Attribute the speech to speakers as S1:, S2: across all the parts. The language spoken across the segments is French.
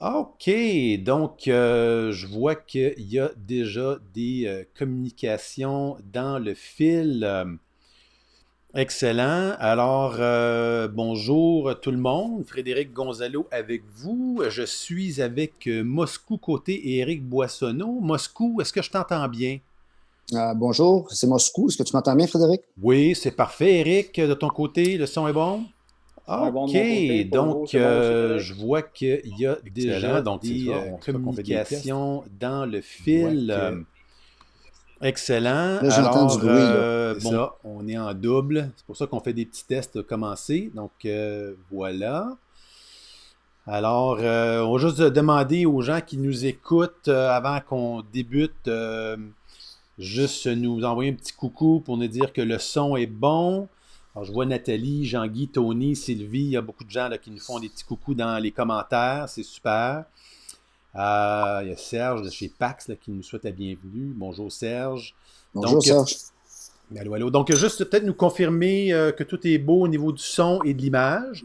S1: OK, donc je vois qu'il y a déjà des communications dans le fil. Excellent. Alors, bonjour tout le monde. Frédéric Gonzalo avec vous. Je suis avec Moscou Côté et Éric Boissonneau. Moscou, est-ce que je t'entends bien?
S2: Bonjour, c'est Moscou. Est-ce que tu m'entends bien, Frédéric?
S1: Oui, c'est parfait, Éric. De ton côté, le son est bon?
S3: Ouais, bon de
S1: OK,
S3: mon côté. Pour vous,
S1: donc
S3: c'est bon aussi,
S1: je
S3: Frédéric?
S1: vois qu'il y a
S4: Excellent.
S1: déjà
S4: Donc, c'est
S1: des
S4: ça, c'est ça qu'on fait des tests.
S1: communications dans le
S4: Je vois
S1: fil.
S4: que
S1: Excellent.
S2: Là, j'entends du
S1: Alors,
S2: bruit, là.
S4: c'est
S1: bon,
S4: ça.
S1: on est en double. C'est pour ça qu'on fait des petits tests commencer. Donc, voilà. Alors, on va juste demander aux gens qui nous écoutent avant qu'on débute, juste nous envoyer un petit coucou pour nous dire que le son est bon. Alors, je vois Nathalie, Jean-Guy, Tony, Sylvie. Il y a beaucoup de gens là, qui nous font des petits coucous dans les commentaires. C'est super. Il y a Serge de chez Pax là, qui nous souhaite la bienvenue. Bonjour Serge.
S2: Bonjour,
S1: Donc,
S2: Serge.
S1: allô, allô. Donc, juste peut-être nous confirmer que tout est beau au niveau du son et de l'image.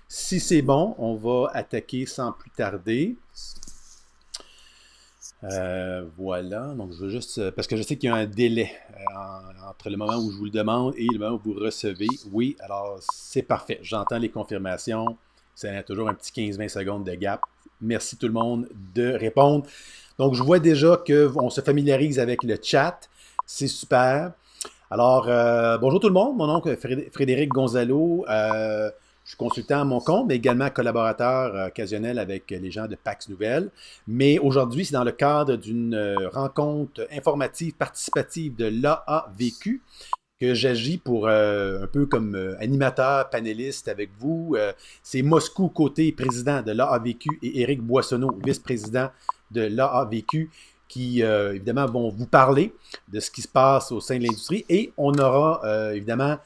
S1: Si c'est bon, on va attaquer sans plus tarder. Voilà. Donc, je veux juste. Parce que je sais qu'il y a un délai entre le moment où je vous le demande et le moment où vous recevez. Oui, alors c'est parfait. J'entends les confirmations. C'est toujours un petit 15-20 secondes de gap. Merci tout le monde de répondre. Donc, je vois déjà qu'on se familiarise avec le chat. C'est super. Alors, bonjour tout le monde. Mon nom est Frédéric Gonzalo. Je suis consultant à mon compte, mais également collaborateur occasionnel avec les gens de Pax Nouvelles. Mais aujourd'hui, c'est dans le cadre d'une rencontre informative participative de l'AAVQ que j'agis pour un peu comme animateur, panéliste avec vous. C'est Moscou Côté, président de l'AAVQ, et Éric Boissonneau, vice-président de l'AAVQ, qui évidemment vont vous parler de ce qui se passe au sein de l'industrie. Et on aura évidemment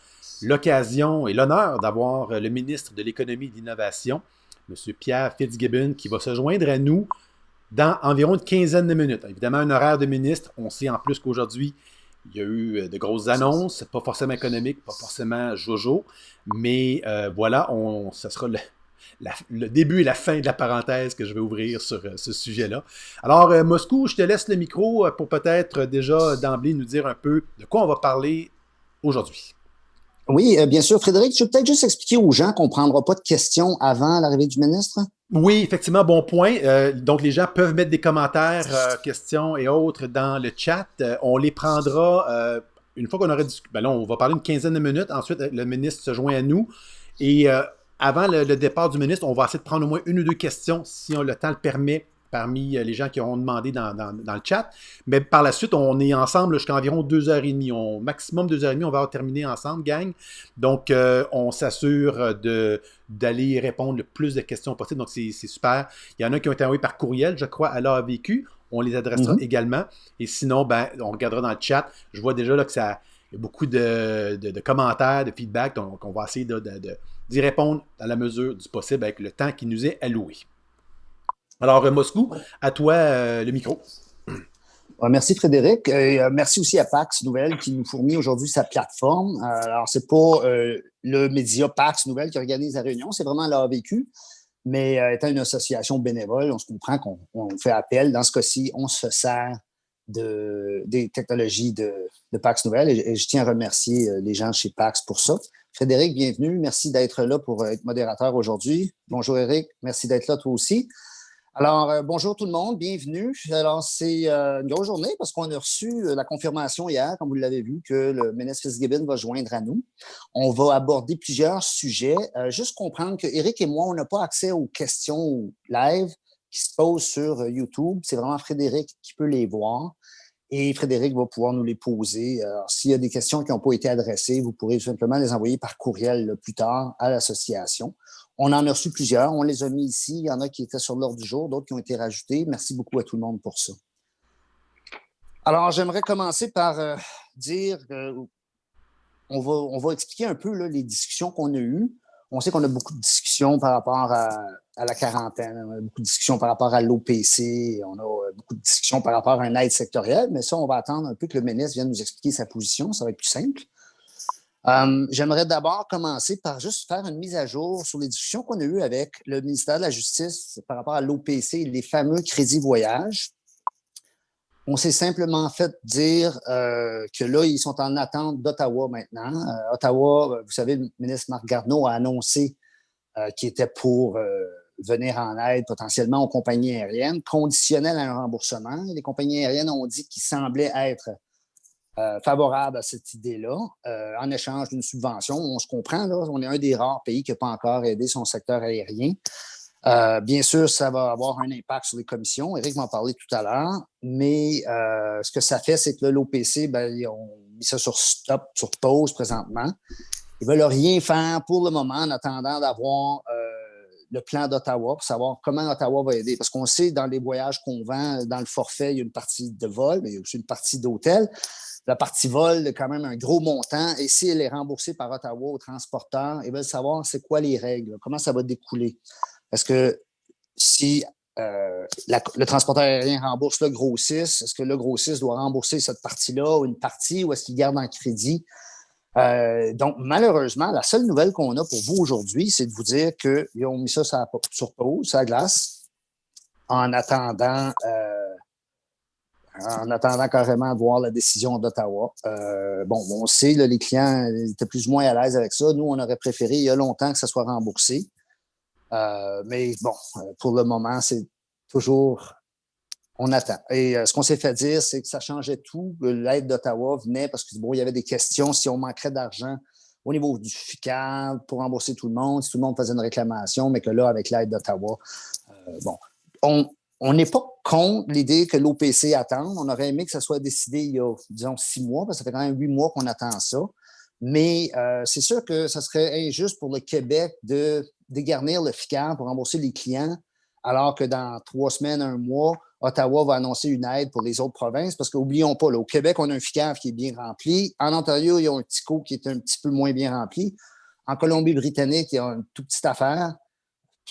S1: l'occasion et l'honneur d'avoir le ministre de l'Économie et de l'Innovation, M. Pierre Fitzgibbon, qui va se joindre à nous dans environ une quinzaine de minutes. Évidemment, un horaire de ministre. On sait en plus qu'aujourd'hui, il y a eu de grosses annonces, pas forcément économiques, pas forcément jojo, mais voilà, ça sera le début et la fin de la parenthèse que je vais ouvrir sur ce sujet-là. Alors, Moscou, je te laisse le micro pour peut-être déjà d'emblée nous dire un peu de quoi on va parler aujourd'hui.
S2: Oui, bien sûr, Frédéric, tu peux peut-être juste expliquer aux gens qu'on ne prendra pas de questions avant l'arrivée du ministre?
S1: Oui, effectivement, bon point. Donc, les gens peuvent mettre des commentaires, questions et autres dans le chat. On les prendra une fois qu'on aura discuté. Ben là, on va parler une quinzaine de minutes. Ensuite, le ministre se joint à nous. Et avant le départ du ministre, on va essayer de prendre au moins une ou deux questions, si le temps le permet, parmi les gens qui auront demandé dans le chat. Mais par la suite, on est ensemble jusqu'à environ 2h30. Maximum 2h30, on va terminer ensemble, gang. Donc, on s'assure d'aller répondre le plus de questions possible. Donc, c'est super. Il y en a qui ont été envoyés par courriel, je crois, à l'AAVQ. On les adressera également. Et sinon, ben, on regardera dans le chat. Je vois déjà là que ça, il y a beaucoup de commentaires, de feedback. Donc, on va essayer d'y répondre à la mesure du possible avec le temps qui nous est alloué. Alors, Moscou, à toi le micro.
S2: Merci, Frédéric. Merci aussi à Pax Nouvelles qui nous fournit aujourd'hui sa plateforme. Alors, c'est pas le média Pax Nouvelles qui organise la réunion, c'est vraiment l'AAVQ. Mais étant une association bénévole, on se comprend qu'on fait appel. Dans ce cas-ci, on se sert des technologies de Pax Nouvelles et je tiens à remercier les gens chez Pax pour ça. Frédéric, bienvenue. Merci d'être là pour être modérateur aujourd'hui. Bonjour, Eric. Merci d'être là toi aussi. Alors, bonjour tout le monde, bienvenue. Alors, c'est une grosse journée parce qu'on a reçu la confirmation hier, comme vous l'avez vu, que le ministre Fitzgibbon va joindre à nous. On va aborder plusieurs sujets. Juste comprendre que Eric et moi, on n'a pas accès aux questions live qui se posent sur YouTube. C'est vraiment Frédéric qui peut les voir. Et Frédéric va pouvoir nous les poser. Alors, s'il y a des questions qui n'ont pas été adressées, vous pourrez tout simplement les envoyer par courriel plus tard à l'association. On en a reçu plusieurs. On les a mis ici. Il y en a qui étaient sur l'ordre du jour, d'autres qui ont été rajoutés. Merci beaucoup à tout le monde pour ça. Alors, j'aimerais commencer par dire on va expliquer un peu là, les discussions qu'on a eues. On sait qu'on a beaucoup de discussions par rapport à la quarantaine, on a beaucoup de discussions par rapport à l'OPC, on a beaucoup de discussions par rapport à une aide sectorielle, mais ça, on va attendre un peu que le ministre vienne nous expliquer sa position, ça va être plus simple. J'aimerais d'abord commencer par juste faire une mise à jour sur les discussions qu'on a eues avec le ministère de la Justice par rapport à l'OPC, les fameux crédits voyage. On s'est simplement fait dire que là, ils sont en attente d'Ottawa maintenant. Ottawa, vous savez, le ministre Marc Garneau a annoncé qu'il était pour venir en aide potentiellement aux compagnies aériennes, conditionnel à un remboursement. Les compagnies aériennes ont dit qu'ils semblaient être favorables à cette idée-là, en échange d'une subvention. On se comprend, là, on est un des rares pays qui n'a pas encore aidé son secteur aérien. Bien sûr, ça va avoir un impact sur les commissions. Éric m'en parlait tout à l'heure. Mais ce que ça fait, c'est que l'OPC, ben, ils ont mis ça sur stop, sur pause présentement. Ils ne veulent rien faire pour le moment en attendant d'avoir le plan d'Ottawa pour savoir comment Ottawa va aider. Parce qu'on sait, dans les voyages qu'on vend, dans le forfait, il y a une partie de vol, mais il y a aussi une partie d'hôtel. La partie vol, quand même un gros montant. Et si elle est remboursée par Ottawa aux transporteurs, ils veulent savoir c'est quoi les règles, comment ça va découler. Parce que si le transporteur aérien rembourse le grossiste, est-ce que le grossiste doit rembourser cette partie-là ou une partie, ou est-ce qu'il garde en crédit? Donc, malheureusement, la seule nouvelle qu'on a pour vous aujourd'hui, c'est de vous dire qu'ils ont mis ça sur pause, sur la glace, en attendant carrément de voir la décision d'Ottawa. On sait, là, les clients étaient plus ou moins à l'aise avec ça. Nous, on aurait préféré il y a longtemps que ça soit remboursé. Mais bon, pour le moment, c'est toujours... On attend. Et ce qu'on s'est fait dire, c'est que ça changeait tout. L'aide d'Ottawa venait parce qu'il y avait des questions si on manquerait d'argent au niveau du FICAD pour rembourser tout le monde, si tout le monde faisait une réclamation, mais que là, avec l'aide d'Ottawa, on n'est pas contre l'idée que l'OPC attende. On aurait aimé que ça soit décidé il y a, disons, 6 mois, parce que ça fait quand même 8 mois qu'on attend ça. Mais c'est sûr que ça serait injuste pour le Québec de dégarnir le FICAD pour rembourser les clients, alors que dans 3 semaines, 1 mois, Ottawa va annoncer une aide pour les autres provinces, parce qu'oublions pas, là, au Québec, on a un FICAV qui est bien rempli. En Ontario, ils ont un TICO qui est un petit peu moins bien rempli. En Colombie-Britannique, il y a une toute petite affaire,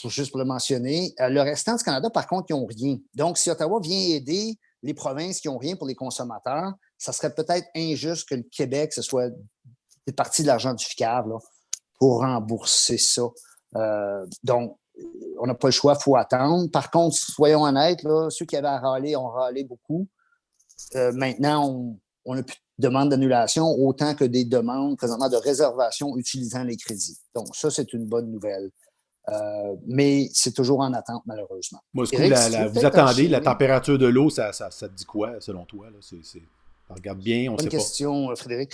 S2: juste pour le mentionner. Le restant du Canada, par contre, ils n'ont rien. Donc, si Ottawa vient aider les provinces qui n'ont rien pour les consommateurs, ça serait peut-être injuste que le Québec, ce soit des parties de l'argent du FICAV là, pour rembourser ça. Donc, on n'a pas le choix, il faut attendre. Par contre, soyons honnêtes, là, ceux qui avaient à râler ont râlé beaucoup. Maintenant, on n'a plus de demandes d'annulation autant que des demandes présentement de réservation utilisant les crédits. Donc, ça, c'est une bonne nouvelle. Mais c'est toujours en attente, malheureusement.
S1: Moi,
S2: Éric,
S1: vous attendez, la température de l'eau, ça te dit quoi, selon toi? Là? On regarde bien, on ne
S2: Bonne
S1: sait pas.
S2: question, Frédéric.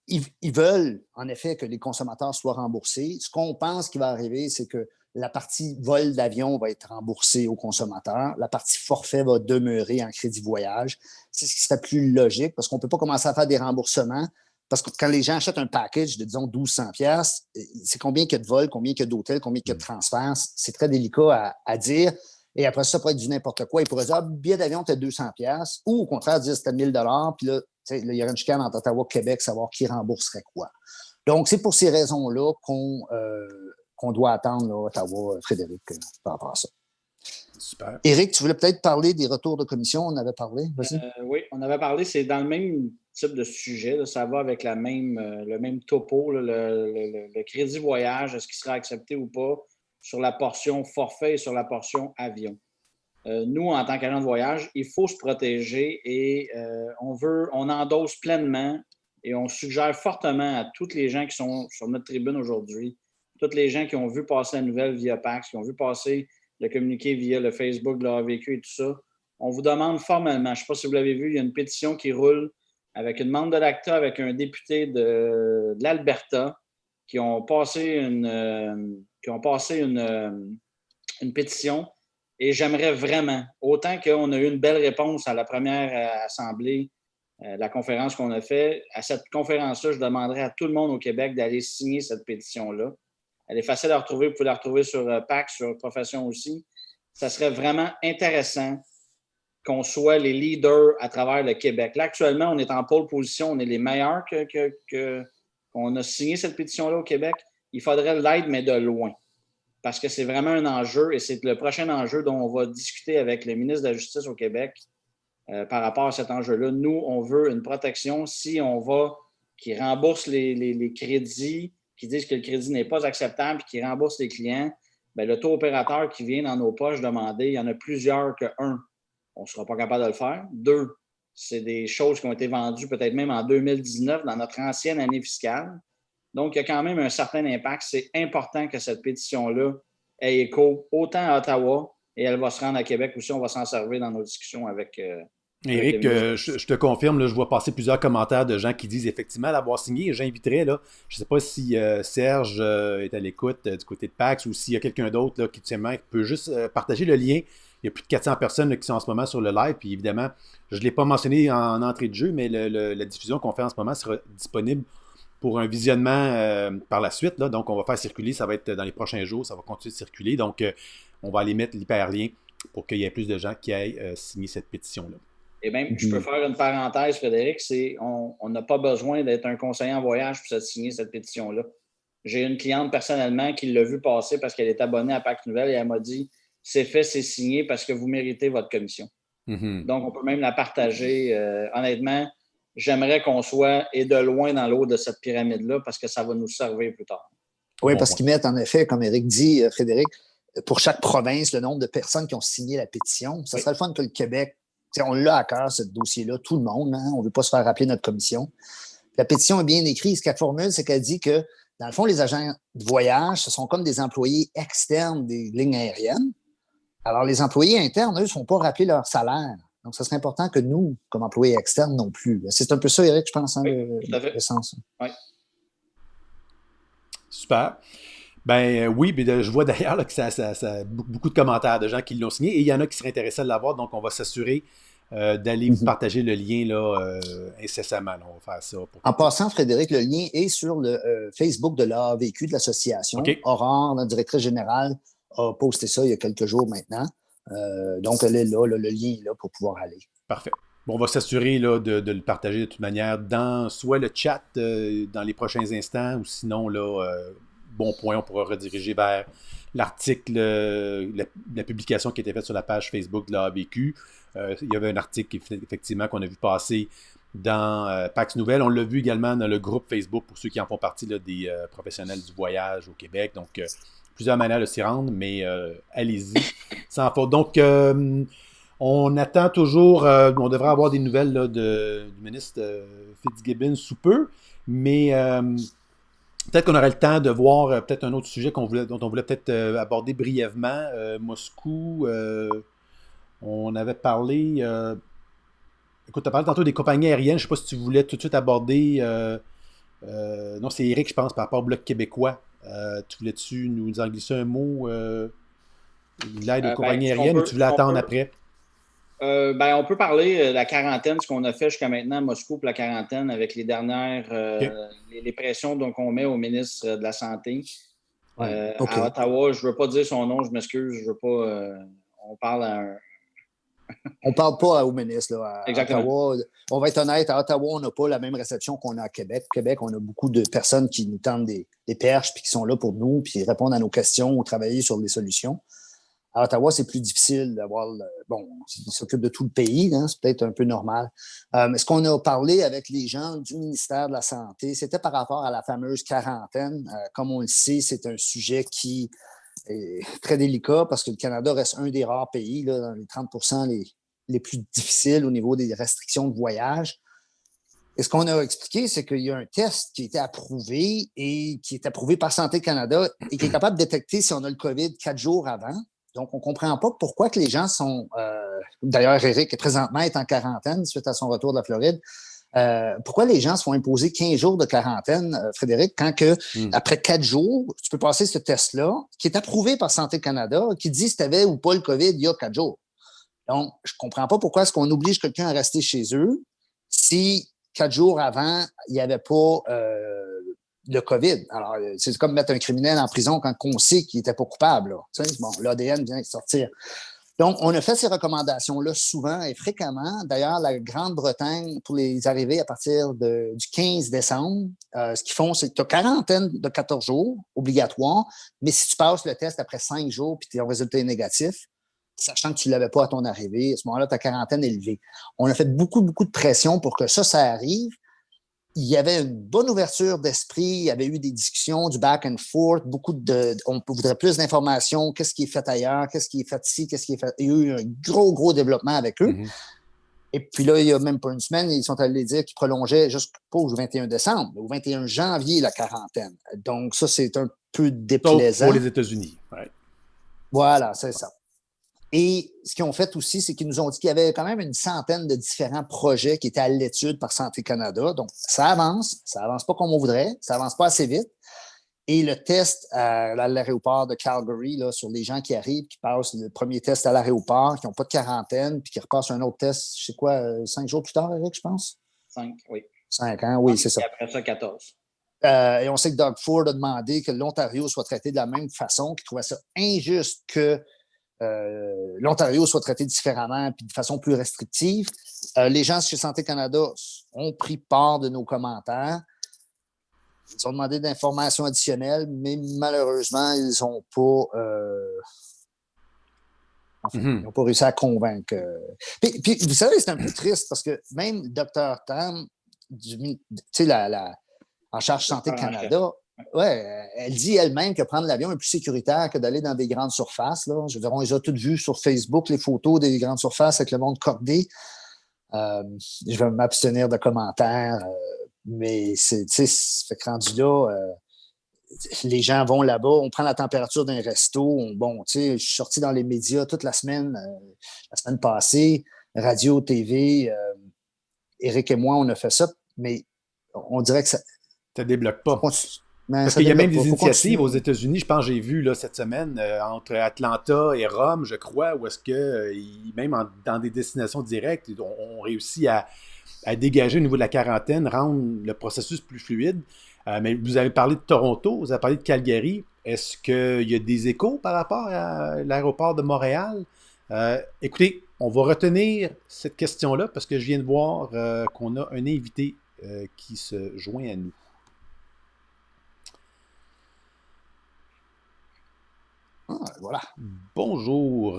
S2: Ils veulent, en effet, que les consommateurs soient remboursés. Ce qu'on pense qui va arriver, c'est que la partie vol d'avion va être remboursée aux consommateurs. La partie forfait va demeurer en crédit voyage. C'est ce qui serait plus logique parce qu'on ne peut pas commencer à faire des remboursements. Parce que quand les gens achètent un package de, disons, 1 200 $, c'est combien qu'il y a de vols, combien qu'il y a d'hôtels, combien qu'il y a de transferts. C'est très délicat à dire. Et après ça pourrait être du n'importe quoi. Ils pourraient dire, billet d'avion, t'as 200 $, ou au contraire, dire c'était 1 000 $, puis là, il y aurait une chicane entre Ottawa et Québec, savoir qui rembourserait quoi. Donc, c'est pour ces raisons-là qu'on doit attendre là, Ottawa, Frédéric, par rapport à ça.
S1: Super.
S2: Éric, tu voulais peut-être parler des retours de commission, on avait parlé, vas-y.
S3: Oui, on avait parlé, c'est dans le même type de sujet, là, ça va avec le même topo, là, le crédit voyage, est-ce qu'il sera accepté ou pas sur la portion forfait et sur la portion avion. Nous, en tant qu'agent de voyage, il faut se protéger et on endosse pleinement et on suggère fortement à tous les gens qui sont sur notre tribune aujourd'hui, tous les gens qui ont vu passer la nouvelle via PAX, qui ont vu passer le communiqué via le Facebook de l'AVQ et tout ça, on vous demande formellement, je ne sais pas si vous l'avez vu, il y a une pétition qui roule avec une membre de l'ACTA, avec un député de l'Alberta, qui ont passé une pétition. Et j'aimerais vraiment, autant qu'on a eu une belle réponse à la première assemblée, la conférence qu'on a faite, à cette conférence-là, je demanderais à tout le monde au Québec d'aller signer cette pétition-là. Elle est facile à retrouver, vous pouvez la retrouver sur PAC, sur Profession aussi. Ça serait vraiment intéressant qu'on soit les leaders à travers le Québec. Là, actuellement, on est en pole position, on est les meilleurs qu'on a signé cette pétition-là au Québec. Il faudrait l'aide, mais de loin. Parce que c'est vraiment un enjeu et c'est le prochain enjeu dont on va discuter avec le ministre de la Justice au Québec par rapport à cet enjeu-là. Nous, on veut une protection. Si on va qui remboursent les crédits, qui disent que le crédit n'est pas acceptable et qui remboursent les clients, bien, le taux opérateur qui vient dans nos poches demander, il y en a plusieurs que un, on ne sera pas capable de le faire. Deux, c'est des choses qui ont été vendues peut-être même en 2019 dans notre ancienne année fiscale. Donc, il y a quand même un certain impact. C'est important que cette pétition-là ait écho autant à Ottawa et elle va se rendre à Québec aussi. On va s'en servir dans nos discussions avec
S1: Éric,
S3: le ministre.
S1: je te confirme, là, je vois passer plusieurs commentaires de gens qui disent effectivement l'avoir signé. J'inviterais, là, je ne sais pas si Serge est à l'écoute du côté de PAX ou s'il y a quelqu'un d'autre là, qui peut juste partager le lien. Il y a plus de 400 personnes là, qui sont en ce moment sur le live. Puis évidemment, je ne l'ai pas mentionné en entrée de jeu, mais la diffusion qu'on fait en ce moment sera disponible pour un visionnement par la suite. Là. Donc, on va faire circuler. Ça va être dans les prochains jours. Ça va continuer de circuler. Donc, on va aller mettre l'hyperlien pour qu'il y ait plus de gens qui aillent signer cette pétition-là.
S3: Et même, je peux faire une parenthèse, Frédéric, on n'a pas besoin d'être un conseiller en voyage pour signer cette pétition-là. J'ai une cliente personnellement qui l'a vu passer parce qu'elle est abonnée à PAX Nouvelle et elle m'a dit « C'est fait, c'est signé parce que vous méritez votre commission. Donc, on peut même la partager. Honnêtement, j'aimerais qu'on soit et de loin dans l'eau de cette pyramide-là parce que ça va nous servir plus tard.
S2: Oui, parce qu'ils mettent en effet, comme Éric dit, Frédéric, pour chaque province, le nombre de personnes qui ont signé la pétition. Ça serait le fun que le Québec, on l'a à cœur, ce dossier-là, tout le monde. Hein? On ne veut pas se faire rappeler notre commission. La pétition est bien écrite. Ce qu'elle formule, c'est qu'elle dit que, dans le fond, les agents de voyage, ce sont comme des employés externes des lignes aériennes. Alors, les employés internes, eux, ne font pas rappeler leur salaire. Donc, ce serait important que nous, comme employés externes, non plus. C'est un peu ça, Éric, je pense, hein, le sens.
S3: Oui.
S1: Super. Ben oui, mais je vois d'ailleurs là, que ça a beaucoup de commentaires de gens qui l'ont signé et il y en a qui seraient intéressés à l'avoir, donc on va s'assurer d'aller vous partager le lien là, incessamment. Là, on va faire ça.
S2: En passant, Frédéric, le lien est sur le Facebook de l'AVQ, de l'association.
S1: Okay.
S2: Aurore, notre directrice générale, a posté ça il y a quelques jours maintenant. Donc, elle est là, le lien est là pour pouvoir aller.
S1: Parfait. Bon, on va s'assurer là, de le partager de toute manière dans soit le chat dans les prochains instants ou sinon, là, bon point, on pourra rediriger vers l'article, la publication qui a été faite sur la page Facebook de l'AVQ. Il y avait un article, effectivement, qu'on a vu passer dans PAX Nouvelle. On l'a vu également dans le groupe Facebook pour ceux qui en font partie là, des professionnels du voyage au Québec. Donc, plusieurs manières de s'y rendre, mais allez-y, sans faute. Donc, on attend toujours, on devrait avoir des nouvelles là, du ministre Fitzgibbon sous peu, mais peut-être qu'on aurait le temps de voir peut-être un autre sujet dont on voulait peut-être aborder brièvement. Moscou, on avait parlé, écoute, tu as parlé tantôt des compagnies aériennes, je ne sais pas si tu voulais tout de suite aborder, non c'est Éric je pense, par rapport au Bloc québécois. Tu voulais-tu nous en glisser un mot, l'aide aux compagnies aériennes, ou tu voulais attendre après?
S3: On peut parler de la quarantaine, ce qu'on a fait jusqu'à maintenant à Moscou pour la quarantaine avec les dernières les pressions qu'on met au ministre de la Santé. À Ottawa, je ne veux pas dire son nom, je m'excuse, je veux pas. On parle à un.
S2: On ne parle pas au ministre. Là, à
S3: Exactement.
S2: Ottawa, on va être honnête, à Ottawa, on n'a pas la même réception qu'on a à Québec. Au Québec, on a beaucoup de personnes qui nous tendent des perches puis qui sont là pour nous, puis répondent à nos questions ou travailler sur des solutions. À Ottawa, c'est plus difficile d'avoir... Bon, ils s'occupent de tout le pays, hein, c'est peut-être un peu normal. Mais ce qu'on a parlé avec les gens du ministère de la Santé, c'était par rapport à la fameuse quarantaine. Comme on le sait, c'est un sujet qui est très délicat parce que le Canada reste un des rares pays, là, dans les 30% les plus difficiles au niveau des restrictions de voyage. Et ce qu'on a expliqué, c'est qu'il y a un test qui a été approuvé et qui est approuvé par Santé Canada et qui est capable de détecter si on a le COVID 4 jours avant. Donc, on ne comprend pas pourquoi que les gens sont... D'ailleurs, Éric, présentement, est en quarantaine suite à son retour de la Floride. Pourquoi les gens se font imposer 15 jours de quarantaine, Frédéric, quand que, après 4 jours, tu peux passer ce test-là, qui est approuvé par Santé Canada, qui dit si tu avais ou pas le COVID il y a 4 jours. Donc, je ne comprends pas pourquoi est-ce qu'on oblige quelqu'un à rester chez eux si 4 jours avant, il n'y avait pas le COVID. Alors, c'est comme mettre un criminel en prison quand on sait qu'il n'était pas coupable. Là. Tu sais, bon, l'ADN vient de sortir. Donc, on a fait ces recommandations-là souvent et fréquemment. D'ailleurs, la Grande-Bretagne, pour les arrivées à partir du 15 décembre, ce qu'ils font, c'est que tu as quarantaine de 14 jours obligatoire, mais si tu passes le test après 5 jours puis ton résultat est négatif, sachant que tu ne l'avais pas à ton arrivée, à ce moment-là, ta quarantaine est levée. On a fait beaucoup de pression pour que ça arrive. il y avait une bonne ouverture d'esprit, il y avait eu des discussions, du back and forth, on voudrait plus d'informations, qu'est-ce qui est fait ailleurs, qu'est-ce qui est fait ici, qu'est-ce qui est fait. Il y a eu un gros développement avec eux.
S1: Mhm.
S2: Et puis là, il n'y a même pas une semaine, ils sont allés dire qu'ils prolongeaient pas au 21 décembre, mais au 21 janvier la quarantaine. Donc ça, c'est un peu
S1: Sauf pour
S2: déplaisant.
S1: les États-Unis. Ouais.
S2: Voilà, c'est ça. Et ce qu'ils ont fait aussi, c'est qu'ils nous ont dit qu'il y avait quand même une centaine de différents projets qui étaient à l'étude par Santé Canada. Donc, ça avance pas comme on voudrait, ça avance pas assez vite. Et le test à l'aéroport de Calgary, là, sur les gens qui arrivent, qui passent le premier test à l'aéroport, qui n'ont pas de quarantaine, puis qui repassent un autre test, je sais quoi, 5 jours plus tard, Eric, je pense?
S3: 5, oui.
S2: 5 ans, oui, c'est ça.
S3: Et après ça, 14.
S2: Et on sait que Doug Ford a demandé que l'Ontario soit traité de la même façon, qu'il trouvait ça injuste que l'Ontario soit traité différemment puis de façon plus restrictive. Les gens chez Santé Canada ont pris part de nos commentaires. Ils ont demandé d'informations additionnelles, mais malheureusement, ils n'ont pas, ils n'ont pas réussi à convaincre. Puis, vous savez, c'est un peu triste parce que même Dr Tam, en charge Santé Canada, ouais, elle dit elle-même que prendre l'avion est plus sécuritaire que d'aller dans des grandes surfaces. Là. Je veux dire, on les a toutes vues sur Facebook, les photos des grandes surfaces avec le monde cordé. Je vais m'abstenir de commentaires, mais c'est fait que rendu là, les gens vont là-bas, on prend la température d'un resto. Je suis sorti dans les médias toute la semaine passée, radio, TV. Éric et moi, on a fait ça, mais on dirait que ça
S1: Ça débloque pas. Parce
S2: ça
S1: qu'il y a même
S2: développe pas.
S1: des
S2: Faut
S1: initiatives aux
S2: continuer.
S1: États-Unis, je pense que j'ai vu là, cette semaine, entre Atlanta et Rome, je crois, où est-ce que, même dans des destinations directes, on réussit à dégager au niveau de la quarantaine, rendre le processus plus fluide. Mais vous avez parlé de Toronto, vous avez parlé de Calgary. Est-ce qu'il y a des échos par rapport à l'aéroport de Montréal? Écoutez, on va retenir cette question-là parce que je viens de voir qu'on a un invité qui se joint à nous.
S2: Voilà.
S1: Bonjour,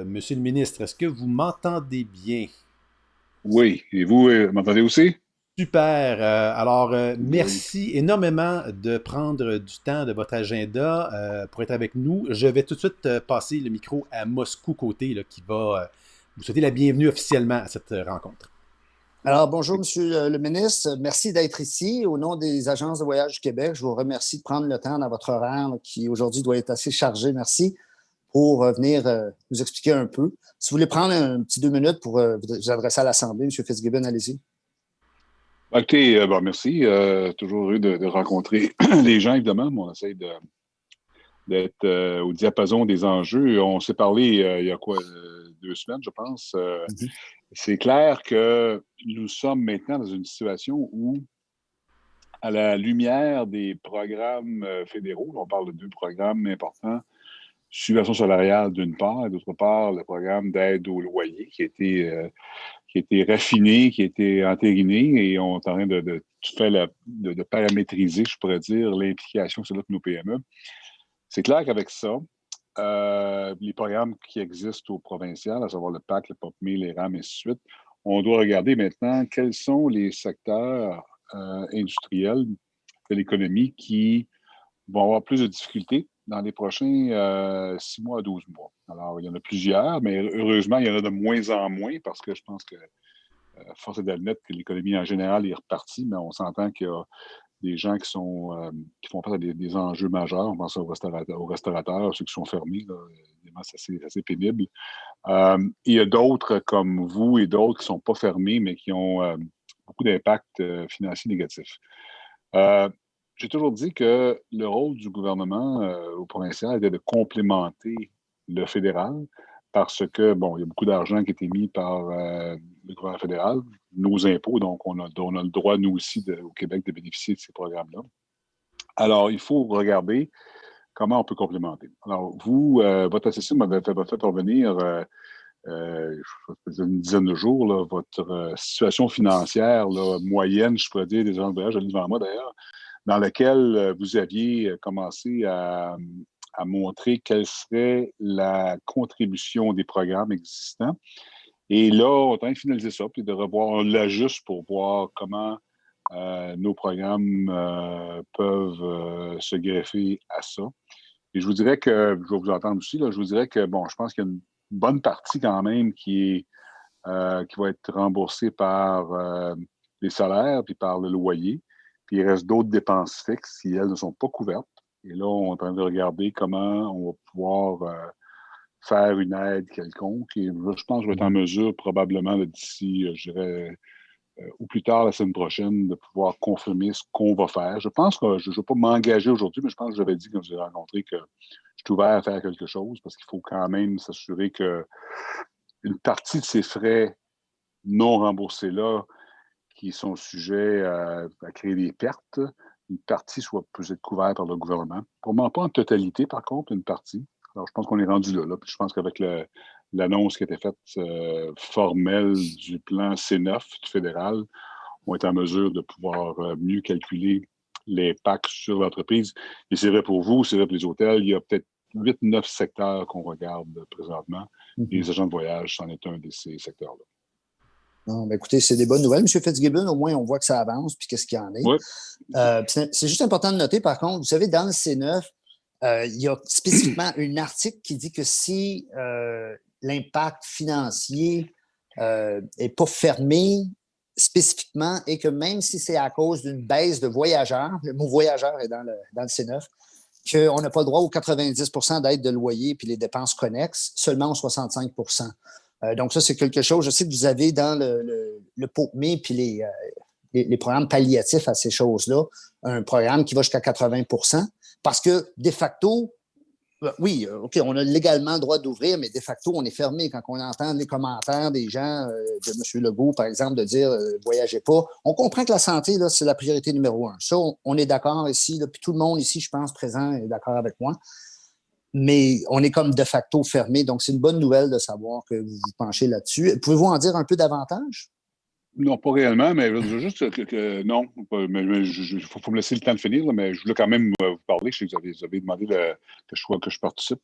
S1: Monsieur le ministre. Est-ce que vous m'entendez bien?
S4: Oui. Et vous, m'entendez aussi?
S1: Super. Alors,
S4: Oui.
S1: merci énormément de prendre du temps de votre agenda pour être avec nous. Je vais tout de suite passer le micro à Moscou Côté, là, qui va vous souhaiter la bienvenue officiellement à cette rencontre.
S2: Alors, bonjour, Monsieur le ministre. Merci d'être ici. Au nom des agences de voyage du Québec, je vous remercie de prendre le temps dans votre horaire là, qui aujourd'hui doit être assez chargé. Merci pour venir nous expliquer un peu. Si vous voulez prendre un petit 2 minutes pour vous adresser à l'Assemblée, M. Fitzgibbon, allez-y.
S4: Écoutez, merci. Toujours heureux de rencontrer les gens, évidemment, mais on essaie d'être au diapason des enjeux. On s'est parlé il y a quoi, 2 semaines, je pense. C'est clair que nous sommes maintenant dans une situation où, à la lumière des programmes fédéraux, on parle de 2 programmes importants, subvention salariale d'une part, et d'autre part, le programme d'aide au loyer qui a été raffiné, qui a été entériné, et on est en train de paramétriser, je pourrais dire, l'implication sur nos PME. C'est clair qu'avec ça, les programmes qui existent au provincial, à savoir le PAC, le POPME, les RAM, et ainsi de suite, on doit regarder maintenant quels sont les secteurs industriels de l'économie qui vont avoir plus de difficultés dans les prochains 6 mois à 12 mois. Alors, il y en a plusieurs, mais heureusement, il y en a de moins en moins parce que je pense que force est d'admettre que l'économie en général est repartie, mais on s'entend qu'il y a des gens qui font face à des enjeux majeurs. On pense aux restaurateurs, ceux qui sont fermés. Là, évidemment, c'est assez pénible. Il y a d'autres comme vous et d'autres qui ne sont pas fermés, mais qui ont beaucoup d'impacts financiers négatifs. J'ai toujours dit que le rôle du gouvernement au provincial était de complémenter le fédéral parce que, bon, il y a beaucoup d'argent qui a été mis par le gouvernement fédéral, nos impôts, donc on a le droit, nous aussi, au Québec, de bénéficier de ces programmes-là. Alors, il faut regarder comment on peut complémenter. Alors, vous, votre associé m'avait fait parvenir une dizaine de jours, là, votre situation financière là, moyenne, je pourrais dire, des gens de voyage, je l'ai devant moi d'ailleurs, dans laquelle vous aviez commencé à montrer quelle serait la contribution des programmes existants. Et là, on est en train de finaliser ça, puis de revoir, on l'ajuste pour voir comment nos programmes peuvent se greffer à ça. Et je vous dirais que, je vais vous entendre aussi, là, je vous dirais que, bon, je pense qu'il y a une bonne partie quand même qui va être remboursée par les salaires puis par le loyer. Puis il reste d'autres dépenses fixes qui, elles, ne sont pas couvertes. Et là, on est en train de regarder comment on va pouvoir faire une aide quelconque. Et je pense que je vais être en mesure, probablement, d'ici, je dirais, ou plus tard la semaine prochaine, de pouvoir confirmer ce qu'on va faire. Je pense que je ne vais pas m'engager aujourd'hui, mais je pense que j'avais dit quand je vous ai rencontré que je suis ouvert à faire quelque chose parce qu'il faut quand même s'assurer qu'une partie de ces frais non remboursés-là, qui sont sujets à créer des pertes, une partie peut être couverte par le gouvernement. Probablement pas en totalité, par contre, une partie. Alors, je pense qu'on est rendu là. Puis je pense qu'avec l'annonce qui a été faite formelle du plan C9 du fédéral, on est en mesure de pouvoir mieux calculer l'impact sur l'entreprise. Et c'est vrai pour vous, c'est vrai pour les hôtels. Il y a peut-être 8-9 secteurs qu'on regarde présentement. Les agents de voyage, c'en est un de ces secteurs-là.
S2: Non, ben écoutez, c'est des bonnes nouvelles. M. Fitzgibbon, au moins, on voit que ça avance puis qu'est-ce qu'il y en est.
S4: Oui.
S2: C'est juste important de noter, par contre, vous savez, dans le C9, il y a spécifiquement un article qui dit que si l'impact financier n'est pas fermé spécifiquement et que même si c'est à cause d'une baisse de voyageurs, le mot voyageur est dans le C9, qu'on n'a pas le droit aux 90 % d'aide de loyer puis les dépenses connexes, seulement aux 65 %. Donc, ça, c'est quelque chose, je sais que vous avez dans le POPME puis les programmes palliatifs à ces choses-là, un programme qui va jusqu'à 80 % parce que, de facto, oui, OK, on a légalement le droit d'ouvrir, mais de facto, on est fermé. Quand on entend les commentaires des gens, de M. Legault, par exemple, de dire voyagez pas, on comprend que la santé, là, c'est la priorité numéro 1. Ça, on est d'accord ici, là, puis tout le monde ici, je pense, présent est d'accord avec moi. Mais on est comme de facto fermé. Donc, c'est une bonne nouvelle de savoir que vous vous penchez là-dessus. Pouvez-vous en dire un peu davantage?
S4: Non, pas réellement, mais je veux juste non. Il faut me laisser le temps de finir, là, mais je voulais quand même vous parler. Je sais que vous avez demandé que je participe.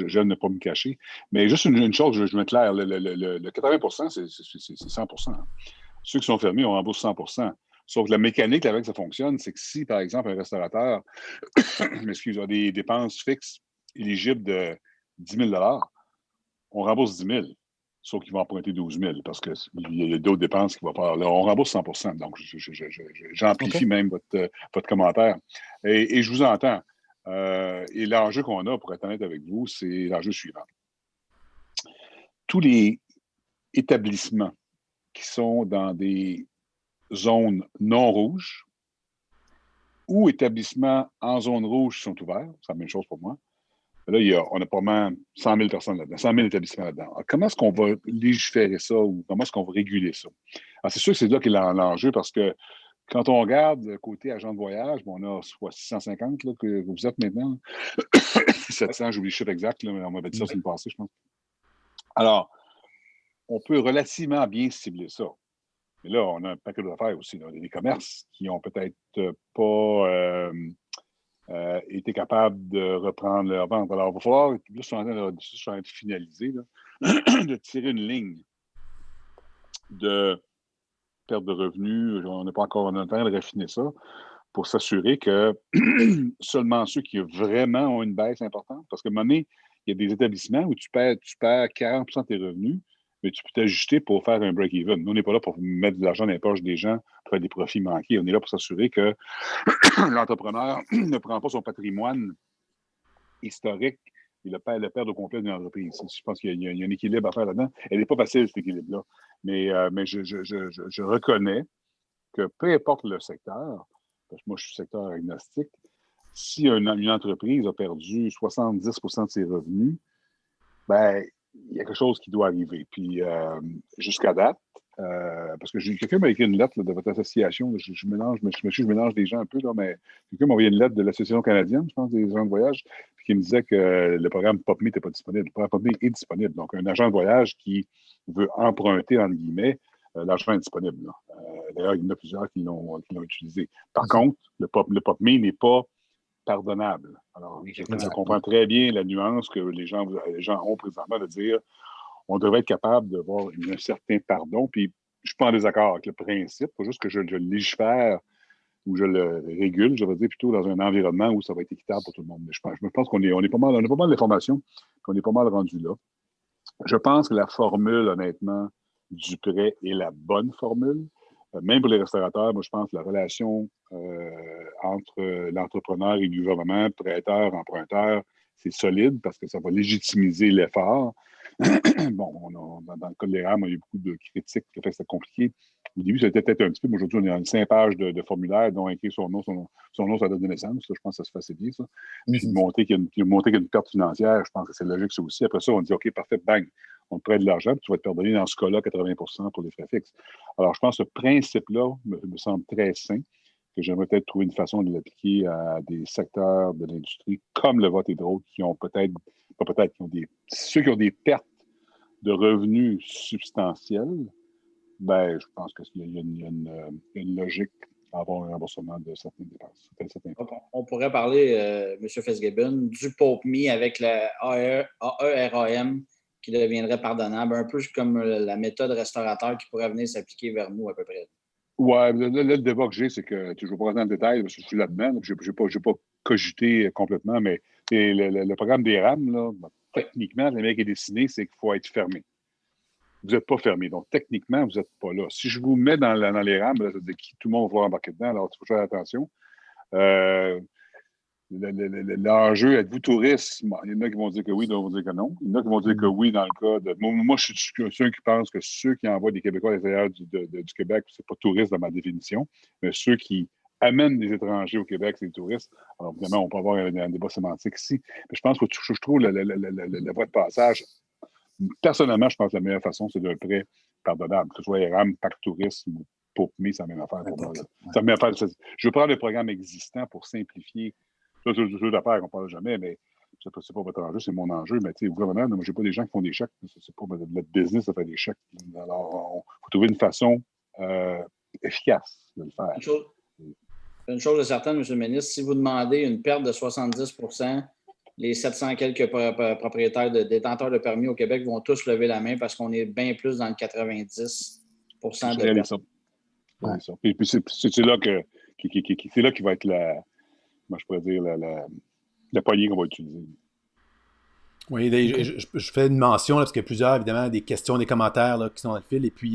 S4: J'aime ne pas me cacher. Mais juste une chose, je mets clair. Le 80 % c'est 100 %. Ceux qui sont fermés, on rembourse 100 %. Sauf que la mécanique avec ça fonctionne, c'est que si, par exemple, un restaurateur a des dépenses fixes éligibles de 10 000 on rembourse 10 000. Sauf qu'il va emprunter 12 000 parce qu'il y a d'autres dépenses qu'il va faire. Là, on rembourse 100 % Donc, j'amplifie même votre commentaire. Et je vous entends. Et l'enjeu qu'on a, pour être honnête avec vous, c'est l'enjeu suivant. Tous les établissements qui sont dans des zones non rouges ou établissements en zone rouge sont ouverts, c'est la même chose pour moi. Là, on a probablement 100 000 personnes là-dedans, 100 000 établissements là-dedans. Alors, comment est-ce qu'on va légiférer ça ou comment est-ce qu'on va réguler ça? Alors, c'est sûr que c'est là qu'il y a l'enjeu parce que quand on regarde côté agent de voyage, bon, on a soit 650 là, que vous êtes maintenant. 700, j'oublie le chiffre exact, là, mais on m'avait dit ça c'est le passé, je pense. Alors, on peut relativement bien cibler ça. Mais là, on a un paquet d'affaires aussi. Là. Il y a des commerces qui ont peut-être pas été capables de reprendre leur vente. Alors, il va falloir, là, je suis en train de finaliser, là, de tirer une ligne de perte de revenus. On n'est pas encore en train de raffiner ça pour s'assurer que seulement ceux qui vraiment ont une baisse importante, parce qu'à un moment donné, il y a des établissements où tu perds 40 % de tes revenus, mais tu peux t'ajuster pour faire un break-even. Nous, on n'est pas là pour mettre de l'argent dans les poches des gens pour faire des profits manqués. On est là pour s'assurer que l'entrepreneur ne prend pas son patrimoine historique et le perd au complet d'une entreprise. Je pense qu'il y a un équilibre à faire là-dedans. Elle n'est pas facile, cet équilibre-là. Mais je reconnais que peu importe le secteur, parce que moi, je suis secteur agnostique, si une entreprise a perdu 70 % de ses revenus, ben il y a quelque chose qui doit arriver. Puis, jusqu'à date, parce que quelqu'un m'a écrit une lettre là, de votre association. Je mélange des gens un peu, là, mais quelqu'un m'a envoyé une lettre de l'Association canadienne, je pense, des agents de voyage, puis qui me disait que le programme POPME n'était pas disponible. Le programme POPME est disponible. Donc, un agent de voyage qui veut emprunter, entre guillemets, l'argent est disponible. D'ailleurs, il y en a plusieurs qui l'ont utilisé. Par contre, le POPME n'est pas pardonnable. Alors, je comprends très bien la nuance que les gens ont présentement de dire on devrait être capable d'avoir un certain pardon. Puis, je ne suis pas en désaccord avec le principe, il faut juste que je légifère où je le régule, je vais dire plutôt dans un environnement où ça va être équitable pour tout le monde. Mais je pense qu'on est, on a pas mal d'informations, qu'on est pas mal rendu là. Je pense que la formule, honnêtement, du prêt est la bonne formule. Même pour les restaurateurs, moi, je pense que la relation entre l'entrepreneur et le gouvernement, prêteur, emprunteur, c'est solide parce que ça va légitimiser l'effort. Bon, dans le cas de l'ERAM, il y a eu beaucoup de critiques qui fait que c'était compliqué. Au début, c'était peut-être un petit peu, mais aujourd'hui, on est dans 5 pages de formulaire dont écrit son nom, sa date de naissance. Ça, je pense que ça se fait assez bien, ça. Puis de montrer qu'il y a une perte financière, je pense que c'est logique, ça aussi. Après ça, on dit, OK, parfait, bang, on te prête de l'argent, puis tu vas te pardonner dans ce cas-là 80% pour les frais fixes. Alors, je pense que ce principe-là me semble très sain, que j'aimerais peut-être trouver une façon de l'appliquer à des secteurs de l'industrie comme le vôtre et d'autres qui ont peut-être, pas peut-être, ceux qui ont des pertes de revenus substantiels, ben, je pense qu'il y a une logique à avoir un remboursement de certaines dépenses.
S3: On pourrait parler, M. Fitzgibbon, du POPMI avec le AERAM qui deviendrait pardonnable, un peu comme la méthode restaurateur qui pourrait venir s'appliquer vers nous à peu près.
S4: Ouais, le débat que j'ai, c'est que je ne vais pas rentrer dans le détail parce que je suis là-dedans. Je n'ai pas cogité complètement, mais le programme des RAM, là, techniquement, le mec est dessiné, c'est qu'il faut être fermé. Vous n'êtes pas fermé. Donc, techniquement, vous n'êtes pas là. Si je vous mets dans les rames, là, ça veut dire que tout le monde va pouvoir embarquer dedans, alors il faut faire attention. L'enjeu, êtes-vous touriste? Bon, il y en a qui vont dire que oui, d'autres vont dire que non. Il y en a qui vont dire que oui dans le cas de. Moi, je suis ceux qui pensent que ceux qui envoient des Québécois à l'extérieur du Québec, c'est pas touriste dans ma définition, mais ceux qui amènent des étrangers au Québec, c'est des touristes. Alors, évidemment, on peut avoir un débat sémantique ici. Mais je pense que je trouve la voie de passage. Personnellement, je pense que la meilleure façon, c'est d'un prêt pardonnable, que ce soit ERAM, Pacte Tourisme ou POPMI, c'est la même affaire pour moi. C'est la même affaire. Je veux prendre le programme existant pour simplifier. Ça, c'est le jeu d'affaires qu'on ne parle jamais, mais c'est pas votre enjeu, c'est mon enjeu. Mais tu sais, au gouvernement, moi, je n'ai pas des gens qui font des chèques. C'est pas notre business de faire des chèques. Alors, il faut trouver une façon efficace de le faire.
S3: Une chose est certaine, M. le ministre, si vous demandez une perte de 70%, les 700 quelques propriétaires détenteurs de permis au Québec vont tous lever la main parce qu'on est bien plus dans le 90% de perte.
S4: Ouais. Puis c'est là c'est là qui va être moi je pourrais dire la poignée qu'on va utiliser.
S1: Oui, je fais une mention là, parce qu'il y a plusieurs, évidemment, des questions, des commentaires là, qui sont dans le fil. Et puis, il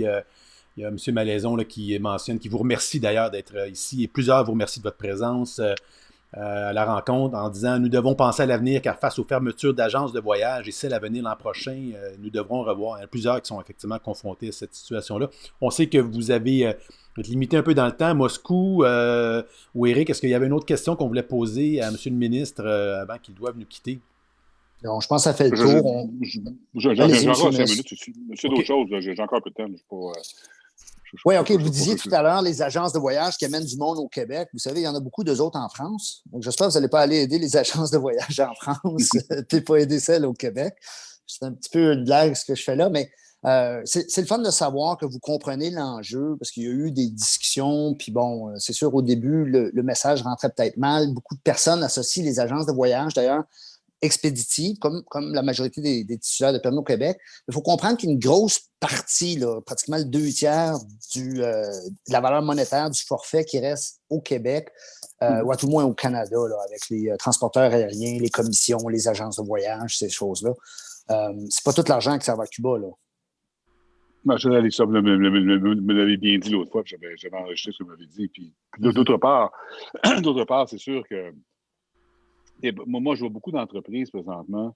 S1: y a M. Malaison là, qui mentionne, qui vous remercie d'ailleurs d'être ici. Et plusieurs vous remercient de votre présence à la rencontre en disant « Nous devons penser à l'avenir car face aux fermetures d'agences de voyage et celles à venir l'an prochain, nous devrons revoir. » Il y en a plusieurs qui sont effectivement confrontés à cette situation-là. On sait que vous avez limité un peu dans le temps. Moscou ou Éric, est-ce qu'il y avait une autre question qu'on voulait poser à M. le ministre avant qu'il doive nous quitter?
S2: Donc, je pense que ça fait le tour.
S4: J'ai encore 5 minutes. C'est d'autres choses. J'ai encore un peu de temps.
S2: Oui, OK. Vous disiez tout à l'heure les agences de voyage qui amènent du monde au Québec. Vous savez, il y en a beaucoup d'eux autres en France. Donc, j'espère que vous n'allez pas aller aider les agences de voyage en France et pas aider celles au Québec. C'est un petit peu une blague ce que je fais là, mais c'est le fun de savoir que vous comprenez l'enjeu parce qu'il y a eu des discussions. Puis bon, c'est sûr, au début, le message rentrait peut-être mal. Beaucoup de personnes associent les agences de voyage, d'ailleurs, expéditive, comme la majorité des titulaires de permis au Québec. Il faut comprendre qu'une grosse partie, là, pratiquement le 2/3 de la valeur monétaire du forfait qui reste au Québec, ou à tout le moins au Canada, là, avec les transporteurs aériens, les commissions, les agences de voyage, ces choses-là. C'est pas tout l'argent que ça va à Cuba, là.
S4: Je me l'avais bien dit l'autre fois, puis j'avais enregistré ce que vous m'avez dit. Puis d'autre part, c'est sûr que moi, je vois beaucoup d'entreprises présentement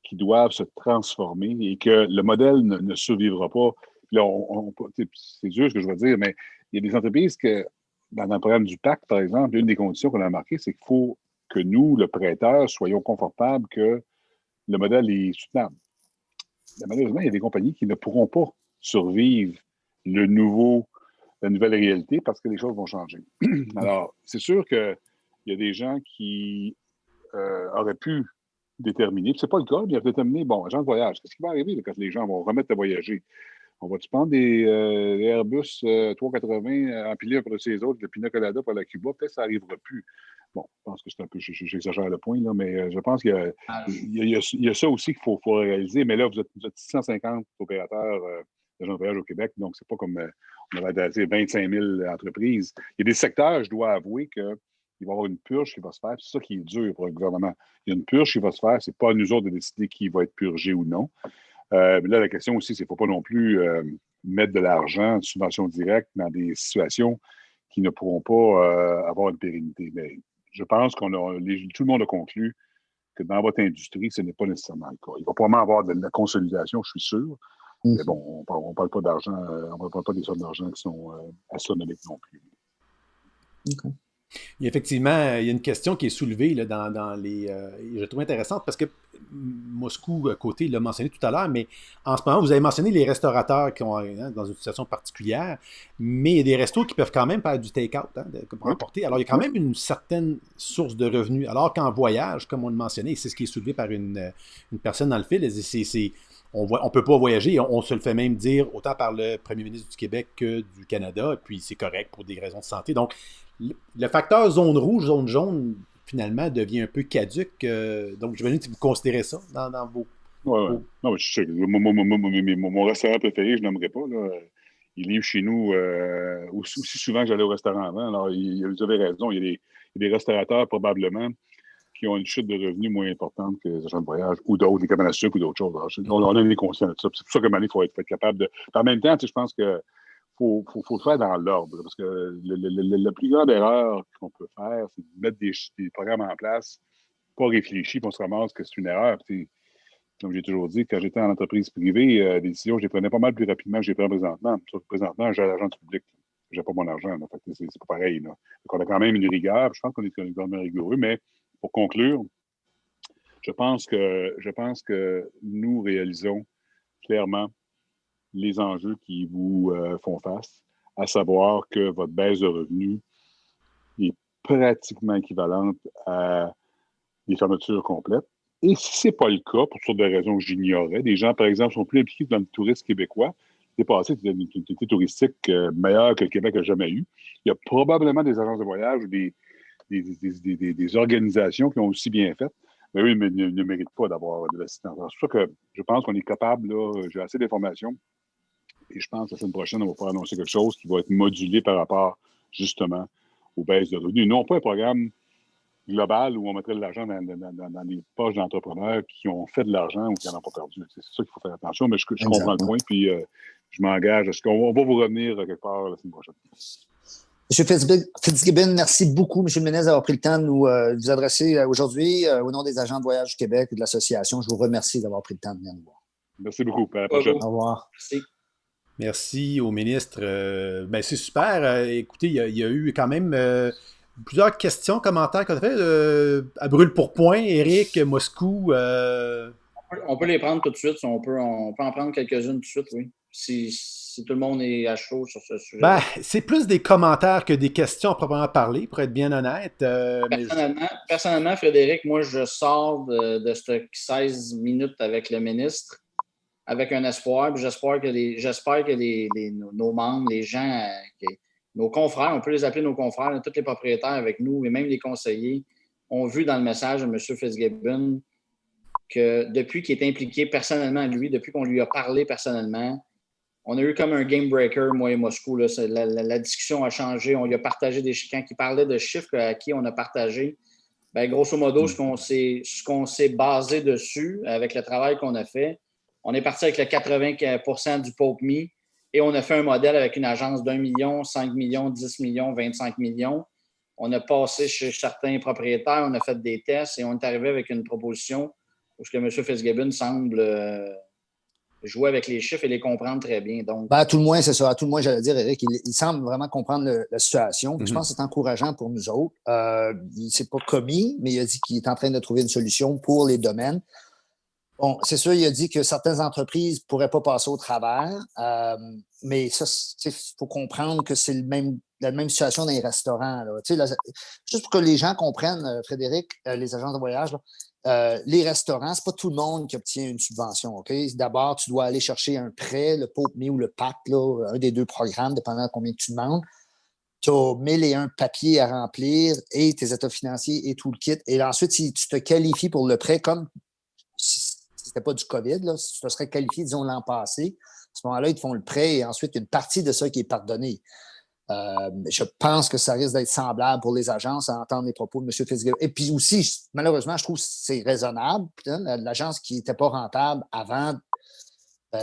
S4: qui doivent se transformer et que le modèle ne survivra pas. Puis là, c'est dur ce que je veux dire, mais il y a des entreprises que, dans le programme du PAC, par exemple, une des conditions qu'on a marquées, c'est qu'il faut que nous, le prêteur, soyons confortables que le modèle est soutenable. Mais malheureusement, il y a des compagnies qui ne pourront pas survivre la nouvelle réalité parce que les choses vont changer. Alors, c'est sûr qu'il y a des gens qui aurait pu déterminer, puis c'est pas le cas, mais il a déterminé, bon, agent de voyage, qu'est-ce qui va arriver là, quand les gens vont remettre à voyager? On va-tu prendre des Airbus 380 empilés après ces autres, le Pina Colada pour la Cuba? Peut-être que ça n'arrivera plus. Bon, je pense que c'est un peu, j'exagère le point, là, mais je pense qu'il y a ça aussi qu'il faut réaliser. Mais là, vous êtes 650 opérateurs d'agents de voyage au Québec. Donc, c'est pas comme on avait 25 000 entreprises. Il y a des secteurs, je dois avouer qu'il va y avoir une purge qui va se faire. C'est ça qui est dur pour le gouvernement. Il y a une purge qui va se faire. C'est pas à nous autres de décider qui va être purgé ou non. Mais là, la question aussi, c'est qu'il ne faut pas non plus mettre de l'argent, de subvention directe dans des situations qui ne pourront pas avoir une pérennité. Mais je pense tout le monde a conclu que dans votre industrie, ce n'est pas nécessairement le cas. Il va probablement avoir de la consolidation, je suis sûr. Mais bon, on ne parle pas d'argent, on ne parle pas des sommes d'argent qui sont astronomiques non plus.
S2: Okay.
S1: Effectivement, il y a une question qui est soulevée là, dans les. Je trouve intéressante parce que Moscou, côté, il l'a mentionné tout à l'heure, mais en ce moment, vous avez mentionné les restaurateurs qui ont dans une situation particulière, mais il y a des restos qui peuvent quand même faire du take-out pour emporter. Alors, il y a quand même une certaine source de revenus. Alors qu'en voyage, comme on le mentionnait, c'est ce qui est soulevé par une personne dans le fil, on ne peut pas voyager, on se le fait même dire autant par le premier ministre du Québec que du Canada, et puis c'est correct pour des raisons de santé. Donc, le facteur zone rouge, zone jaune, finalement, devient un peu caduque. Donc, j'imagine que vous considérez ça dans vos...
S4: Oui. Non, mon restaurant préféré, je n'aimerais pas. Là. Il livre chez nous aussi souvent que j'allais au restaurant avant. Alors, vous avez raison, il y a des restaurateurs probablement qui ont une chute de revenus moins importante que les agents de voyage ou d'autres, les cabanes à sucre ou d'autres choses. Alors, on est conscient de ça. C'est pour ça que, il faut être capable de... En même temps, je pense que faut le faire dans l'ordre. Parce que la plus grande erreur qu'on peut faire, c'est de mettre des programmes en place, pas réfléchis, puis on se ramasse que c'est une erreur. Puis, comme j'ai toujours dit, quand j'étais en entreprise privée, les décisions, je les prenais pas mal plus rapidement que je les prends présentement. Sauf que présentement, j'ai l'agence publique. J'ai pas mon argent. Là. Fait que c'est pas pareil. Là. Donc, on a quand même une rigueur. Je pense qu'on est quand même rigoureux. Mais pour conclure, je pense que nous réalisons clairement les enjeux qui vous font face, à savoir que votre baisse de revenus est pratiquement équivalente à des fermetures complètes. Et si ce n'est pas le cas, pour toutes sortes de raisons que j'ignorais, des gens, par exemple, sont plus impliqués dans le tourisme québécois. L'année passée, c'était une activité touristique meilleure que le Québec n'a jamais eu. Il y a probablement des agences de voyage ou des organisations qui ont aussi bien fait, mais eux ne méritent pas d'avoir de l'assistance. C'est pour ça que je pense qu'on est capable, là, j'ai assez d'informations, et je pense que la semaine prochaine, on va pouvoir annoncer quelque chose qui va être modulé par rapport, justement, aux baisses de revenus. Non pas un programme global où on mettrait de l'argent dans les poches d'entrepreneurs qui ont fait de l'argent ou qui n'en ont pas perdu. C'est ça qu'il faut faire attention, mais je comprends le point, puis je m'engage à ce qu'on va vous revenir quelque part la semaine prochaine.
S2: M. Fitzgibbon, merci beaucoup, M. Ménez, d'avoir pris le temps de vous adresser aujourd'hui au nom des agents de voyage du Québec et de l'association. Je vous remercie d'avoir pris le temps de venir nous voir.
S4: Merci beaucoup. À la prochaine.
S2: Au revoir.
S3: Merci.
S1: Merci au ministre. C'est super. Écoutez, il y a eu quand même plusieurs questions, commentaires qu'on a fait. À brûle pour point, Éric, Moscou.
S3: On peut les prendre tout de suite. On peut en prendre quelques-unes tout de suite, oui. Si tout le monde est à chaud sur ce sujet.
S1: C'est plus des commentaires que des questions à proprement parler, pour être bien honnête.
S3: Personnellement, Frédéric, moi, je sors de ce 16 minutes avec le ministre avec un espoir. J'espère que nos membres, les gens, nos confrères, on peut les appeler nos confrères, tous les propriétaires avec nous et même les conseillers ont vu dans le message de M. Fitzgibbon que depuis qu'il est impliqué personnellement, lui, depuis qu'on lui a parlé personnellement, on a eu comme un game breaker, moi et Moscou. Là, la discussion a changé. On lui a partagé des chiffres. Quand il parlait de chiffres à qui on a partagé, grosso modo, ce qu'on s'est basé dessus avec le travail qu'on a fait, on est parti avec le 80% du POPME et on a fait un modèle avec une agence d'1 million, 5 millions, 10 millions, 25 millions. On a passé chez certains propriétaires, on a fait des tests et on est arrivé avec une proposition où ce que M. Fitzgibbon semble jouer avec les chiffres et les comprendre très bien. Donc,
S2: à tout le moins, c'est ça. À tout le moins, j'allais dire, Éric, il semble vraiment comprendre la situation. Je pense que c'est encourageant pour nous autres. Il ne s'est pas commis, mais il a dit qu'il est en train de trouver une solution pour les domaines. Bon, c'est sûr, il a dit que certaines entreprises ne pourraient pas passer au travers, mais ça, il faut comprendre que c'est la même situation dans les restaurants. Là. Juste pour que les gens comprennent, Frédéric, les agences de voyage, là, les restaurants, ce n'est pas tout le monde qui obtient une subvention. Okay? D'abord, tu dois aller chercher un prêt, le POPME ou le PAC, là, un des deux programmes, dépendant de combien tu demandes. Tu as 1001 papiers à remplir et tes états financiers et tout le kit. Et ensuite, si tu te qualifies pour le prêt, comme si ce n'était pas du COVID, là, si tu te serais qualifié, disons, l'an passé, ce moment-là, ils te font le prêt et ensuite, une partie de ça qui est pardonnée. Je pense que ça risque d'être semblable pour les agences à entendre les propos de M. Fitzgibbon. Et puis aussi, malheureusement, je trouve que c'est raisonnable. L'agence qui n'était pas rentable avant,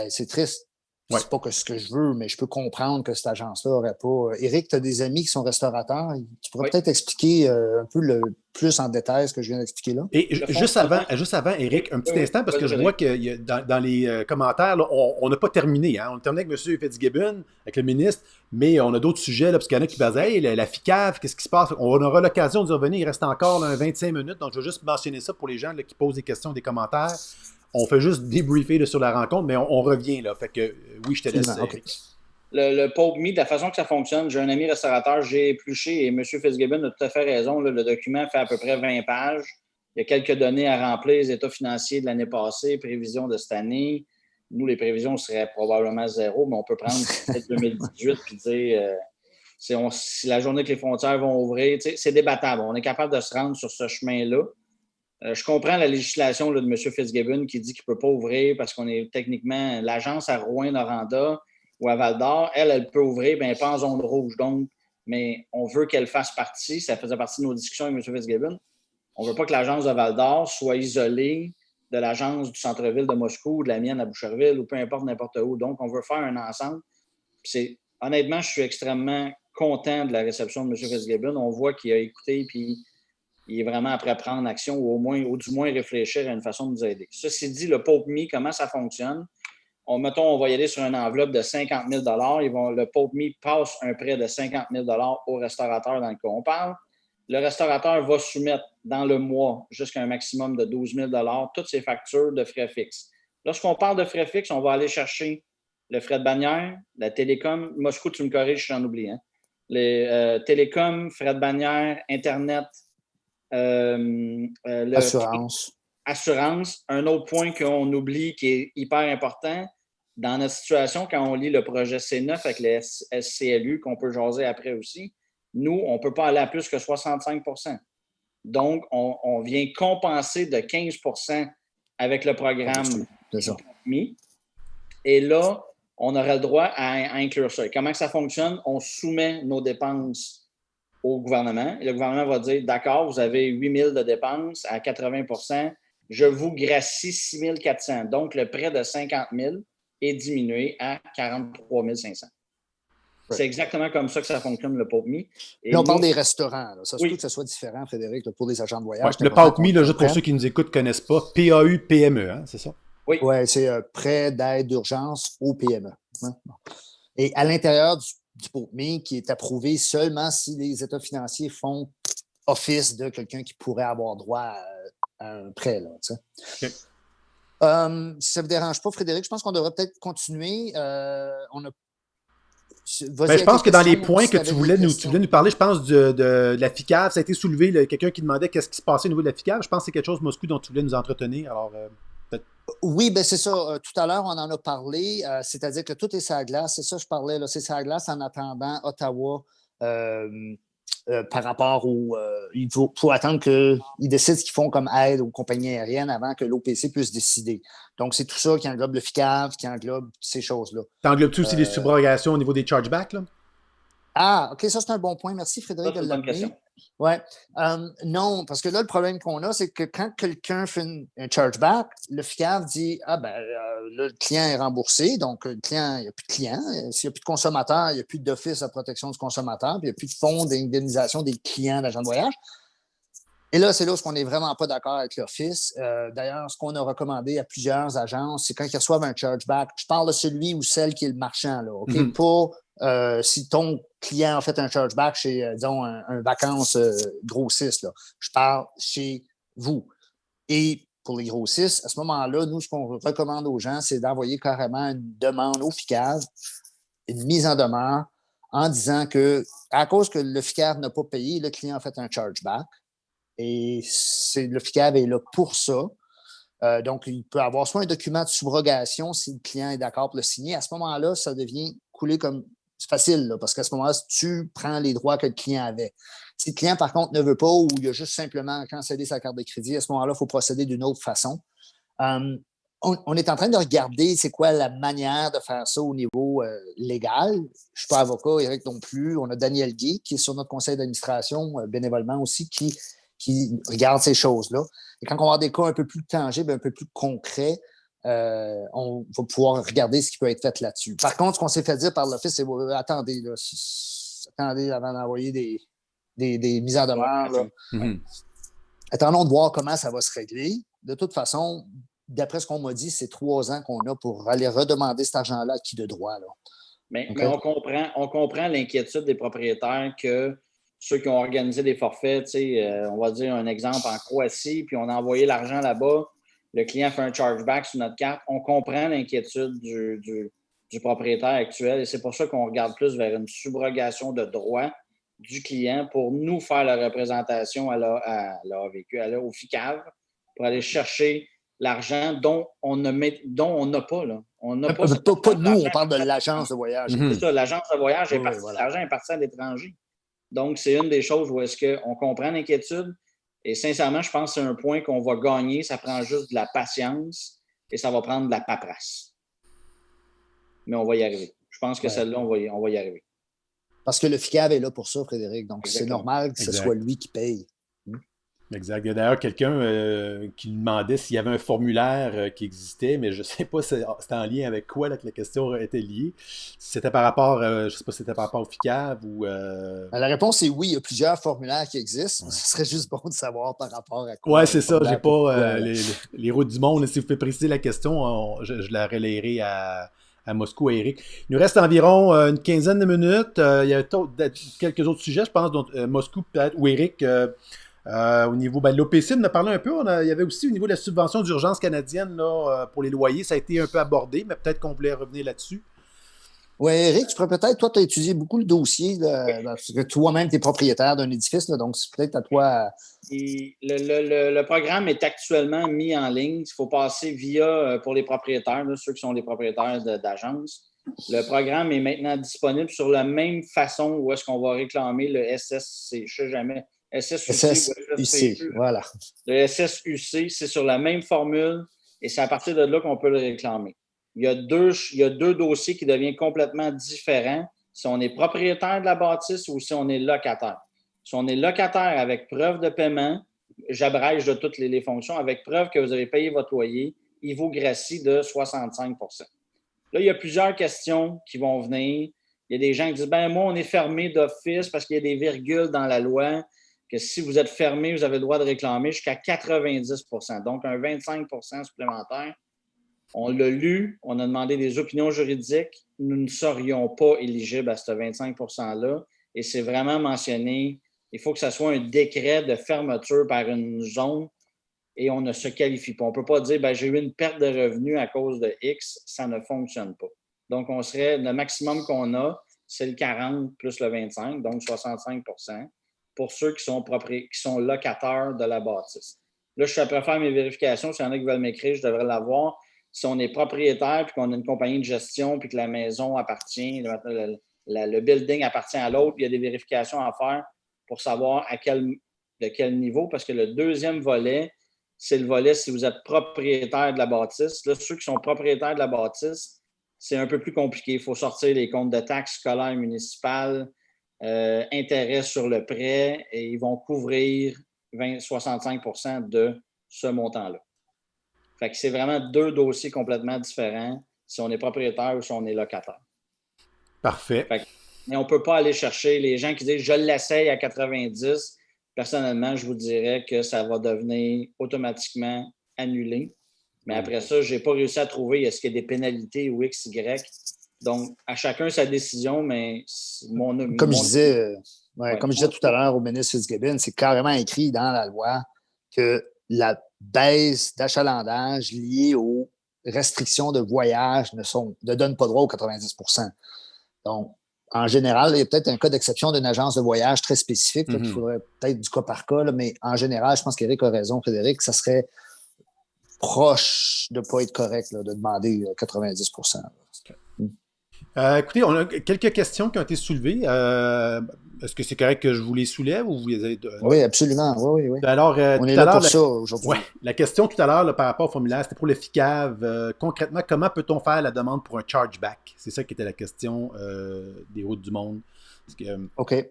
S2: c'est triste.
S1: Ouais.
S2: C'est pas que ce que je veux, mais je peux comprendre que cette agence-là n'aurait pas. Éric, tu as des amis qui sont restaurateurs. Tu pourrais peut-être expliquer un peu plus en détail ce que je viens d'expliquer là?
S1: Et juste avant, Éric, un petit instant, parce que je vois que dans les commentaires, là, on n'a pas terminé. Hein? On a terminé avec M. Fitzgibbon, avec le ministre, mais on a d'autres sujets, là, parce qu'il y en a qui disent hey, la FICAV, qu'est-ce qui se passe? On aura l'occasion d'y revenir. Il reste encore là, 25 minutes, donc je vais juste mentionner ça pour les gens là, qui posent des questions, des commentaires. On fait juste débriefer là, sur la rencontre, mais on revient. Là. Fait que oui, je te laisse.
S2: Okay.
S3: Le Pope Me, de la façon que ça fonctionne, j'ai un ami restaurateur, j'ai épluché et M. Fitzgibbon a tout à fait raison. Là, le document fait à peu près 20 pages. Il y a quelques données à remplir, les états financiers de l'année passée, prévisions de cette année. Nous, les prévisions seraient probablement zéro, mais on peut prendre peut-être 2018 puis dire si la journée que les frontières vont ouvrir, c'est débattable. On est capable de se rendre sur ce chemin-là. Je comprends la législation là, de M. Fitzgibbon qui dit qu'il ne peut pas ouvrir parce qu'on est techniquement l'agence à Rouyn-Noranda ou à Val-d'Or. Elle peut ouvrir, bien, elle n'est pas en zone rouge. Donc, mais on veut qu'elle fasse partie. Ça faisait partie de nos discussions avec M. Fitzgibbon. On ne veut pas que l'agence de Val-d'Or soit isolée de l'agence du centre-ville de Moscou ou de la mienne à Boucherville ou peu importe n'importe où. Donc, on veut faire un ensemble. Honnêtement, je suis extrêmement content de la réception de M. Fitzgibbon. On voit qu'il a écouté puis il est vraiment après prendre action ou du moins réfléchir à une façon de nous aider. Ceci dit, le Pope Me, comment ça fonctionne? Mettons, on va y aller sur une enveloppe de 50 000 le Pope Me passe un prêt de 50 000 au restaurateur dans le cas on parle. Le restaurateur va soumettre dans le mois jusqu'à un maximum de 12 000 toutes ses factures de frais fixes. Lorsqu'on parle de frais fixes, on va aller chercher le frais de bannière, la télécom. Moscou, tu me corriges, j'en oublie. Hein? Les télécom, frais de bannière, Internet, Assurance. Un autre point qu'on oublie qui est hyper important, dans notre situation, quand on lit le projet C9 avec les SCLU, qu'on peut jaser après aussi, nous, on ne peut pas aller à plus que 65 %. Donc, on vient compenser de 15 % avec le programme MI. Et là, on aurait le droit à inclure ça. Et comment ça fonctionne? On soumet nos dépenses au gouvernement. Et le gouvernement va dire, d'accord, vous avez 8 000 de dépenses à 80 %, je vous gracie 6 400. Donc, le prêt de 50 000 est diminué à 43 500. C'est exactement comme ça que ça fonctionne, le Pope Me.
S2: Et on parle des restaurants. Là. Ça se peut que ce soit différent, Frédéric, là, pour les agents de voyage.
S1: Ouais, le Pope Me, là, juste pour ceux qui nous écoutent ne connaissent pas, PAU-PME, hein, c'est ça?
S2: Oui, c'est prêt d'aide d'urgence aux PME. Hein? Et à l'intérieur du Pope Me, qui est approuvé seulement si les états financiers font office de quelqu'un qui pourrait avoir droit à un prêt. Là, okay. Si ça ne vous dérange pas, Frédéric, je pense qu'on devrait peut-être continuer.
S1: Je pense que dans les points que tu voulais nous parler, je pense de la FICAV, ça a été soulevé, là, quelqu'un qui demandait qu'est-ce qui se passait au niveau de la FICAV. Je pense que c'est quelque chose, Moscou, dont tu voulais nous entretenir. Alors, peut-être.
S2: Oui, bien c'est ça. Tout à l'heure, on en a parlé. C'est-à-dire que tout est sur la glace. C'est ça, je parlais. Là, c'est sur la glace en attendant Ottawa par rapport au... il faut attendre qu'ils décident ce qu'ils font comme aide aux compagnies aériennes avant que l'OPC puisse décider. Donc, c'est tout ça qui englobe le FICAV, qui englobe ces choses-là.
S1: T'englobes-tu aussi les subrogations au niveau des chargebacks, là?
S2: Ah, OK, ça, c'est un bon point. Merci, Frédéric, de l'amener. Oui. Non, parce que là, le problème qu'on a, c'est que quand quelqu'un fait un chargeback, le FICAV dit là, le client est remboursé, donc le client, il n'y a plus de client. S'il n'y a plus de consommateur, il n'y a plus d'office de protection du consommateur, puis il n'y a plus de fonds d'indemnisation des clients d'agents de voyage. Et là, c'est là où on n'est vraiment pas d'accord avec l'Office. D'ailleurs, ce qu'on a recommandé à plusieurs agences, c'est quand ils reçoivent un chargeback, je parle de celui ou celle qui est le marchand, là, OK? Pas si ton client a fait un chargeback chez, disons, un vacances grossiste, là. Je parle chez vous. Et pour les grossistes, à ce moment-là, nous, ce qu'on recommande aux gens, c'est d'envoyer carrément une demande au FICAV, une mise en demeure, en disant que, à cause que le FICAV n'a pas payé, le client a fait un chargeback. Et le FICAV est là pour ça. Donc, il peut avoir soit un document de subrogation si le client est d'accord pour le signer. À ce moment-là, ça devient coulé comme... C'est facile, là, parce qu'à ce moment-là, tu prends les droits que le client avait. Si le client, par contre, ne veut pas ou il a juste simplement cancellé sa carte de crédit, à ce moment-là, il faut procéder d'une autre façon. on est en train de regarder c'est quoi la manière de faire ça au niveau légal. Je ne suis pas avocat, Éric non plus. On a Daniel Guy, qui est sur notre conseil d'administration, bénévolement aussi, qui regarde ces choses-là. Et quand on va avoir des cas un peu plus tangibles, un peu plus concrets, on va pouvoir regarder ce qui peut être fait là-dessus. Par contre, ce qu'on s'est fait dire par l'Office, c'est attendez, là, attendez avant d'envoyer des mises en demeure. Là.
S1: Mm-hmm.
S2: Attendons de voir comment ça va se régler. De toute façon, d'après ce qu'on m'a dit, c'est 3 ans qu'on a pour aller redemander cet argent-là à qui de droit. Là.
S3: Mais on comprend l'inquiétude des propriétaires que ceux qui ont organisé des forfaits, on va dire un exemple en Croatie, puis on a envoyé l'argent là-bas, le client fait un chargeback sur notre carte. On comprend l'inquiétude du propriétaire actuel et c'est pour ça qu'on regarde plus vers une subrogation de droits du client pour nous faire la représentation à au FICAV pour aller chercher l'argent dont on n'a pas. Là. On n'a pas
S2: nous, on parle de l'agence de voyage.
S3: C'est ça, l'agence de voyage est partie, voilà. L'argent est parti à l'étranger. Donc, c'est une des choses où est-ce qu'on comprend l'inquiétude et sincèrement, je pense que c'est un point qu'on va gagner. Ça prend juste de la patience et ça va prendre de la paperasse. Mais on va y arriver. Je pense que celle-là, on va y arriver.
S2: Parce que le FICAV est là pour ça, Frédéric. Donc, c'est normal que ce soit lui qui paye.
S1: Exact. Il y a d'ailleurs quelqu'un qui nous demandait s'il y avait un formulaire qui existait, mais je ne sais pas si c'était en lien avec quoi là, que la question était liée. Si c'était par rapport, je ne sais pas si c'était par rapport au FICAV ou...
S2: La réponse est oui, il y a plusieurs formulaires qui existent. Ouais. Ce serait juste bon de savoir par rapport à quoi.
S1: Oui, c'est ça. J'ai pas les routes du monde. Si vous pouvez préciser la question, je la relayerai à Moscou, à Éric. Il nous reste environ une quinzaine de minutes. Il y a quelques autres sujets, je pense, dont Moscou peut-être, ou Éric... au niveau de l'OPC, on en a parlé un peu. Il y avait aussi au niveau de la subvention d'urgence canadienne là, pour les loyers. Ça a été un peu abordé, mais peut-être qu'on voulait revenir là-dessus.
S2: Oui, Éric, tu pourrais peut-être, toi, tu as étudié beaucoup le dossier, là, parce que toi-même, tu es propriétaire d'un édifice, là, donc c'est peut-être à toi.
S3: Le programme est actuellement mis en ligne. Il faut passer via, pour les propriétaires, là, ceux qui sont les propriétaires d'agences. Le programme est maintenant disponible sur la même façon où est-ce qu'on va réclamer le SSC. Je ne sais jamais.
S2: SSUC, voilà.
S3: Le SSUC, c'est sur la même formule et c'est à partir de là qu'on peut le réclamer. Il y a deux dossiers qui deviennent complètement différents si on est propriétaire de la bâtisse ou si on est locataire. Si on est locataire avec preuve de paiement, j'abrège de toutes les fonctions, avec preuve que vous avez payé votre loyer, il vous gracie de 65 %. Là, il y a plusieurs questions qui vont venir. Il y a des gens qui disent « ben moi, on est fermé d'office parce qu'il y a des virgules dans la loi. » que si vous êtes fermé, vous avez le droit de réclamer jusqu'à 90 %, donc un 25 % supplémentaire. On l'a lu, on a demandé des opinions juridiques. Nous ne serions pas éligibles à ce 25 %-là et c'est vraiment mentionné. Il faut que ce soit un décret de fermeture par une zone et on ne se qualifie pas. On ne peut pas dire j'ai eu une perte de revenus à cause de X, ça ne fonctionne pas. Donc, le maximum qu'on a, c'est le 40 plus le 25, donc 65 % pour ceux qui sont locataires de la bâtisse. Là, je suis après faire mes vérifications. S'il y en a qui veulent m'écrire, je devrais l'avoir. Si on est propriétaire puis qu'on a une compagnie de gestion puis que la maison appartient, le building appartient à l'autre, il y a des vérifications à faire pour savoir de quel niveau, parce que le deuxième volet, c'est le volet si vous êtes propriétaire de la bâtisse. Là, ceux qui sont propriétaires de la bâtisse, c'est un peu plus compliqué. Il faut sortir les comptes de taxes scolaires municipales, intérêt sur le prêt et ils vont couvrir 65 % de ce montant-là. Fait que c'est vraiment deux dossiers complètement différents si on est propriétaire ou si on est locataire.
S1: Parfait.
S3: Mais on ne peut pas aller chercher les gens qui disent « je l'essaye à 90 ». Personnellement, je vous dirais que ça va devenir automatiquement annulé. Mais après ça, je n'ai pas réussi à trouver est-ce qu'il y a des pénalités ou X, Y. Donc, à chacun sa décision, mais
S2: comme je disais tout à l'heure au ministre Fitzgibbon, c'est carrément écrit dans la loi que la baisse d'achalandage liée aux restrictions de voyage ne donne pas droit aux 90 %. Donc, en général, il y a peut-être un cas d'exception d'une agence de voyage très spécifique, là, qu'il faudrait peut-être du cas par cas, là, mais en général, je pense qu'Éric a raison, Frédéric, ça serait proche de ne pas être correct là, de demander 90 %.
S1: Écoutez, on a quelques questions qui ont été soulevées. Est-ce que c'est correct que je vous les soulève ou vous les avez...
S2: Oui, absolument. Oui, oui, oui.
S1: Alors,
S2: On
S1: tout
S2: est
S1: à
S2: là
S1: l'heure,
S2: pour ça aujourd'hui.
S1: ouais, la question tout à l'heure là, par rapport au formulaire, c'était pour le FICAV. Concrètement, comment peut-on faire la demande pour un chargeback? C'est ça qui était la question des Routes du Monde.
S2: OK.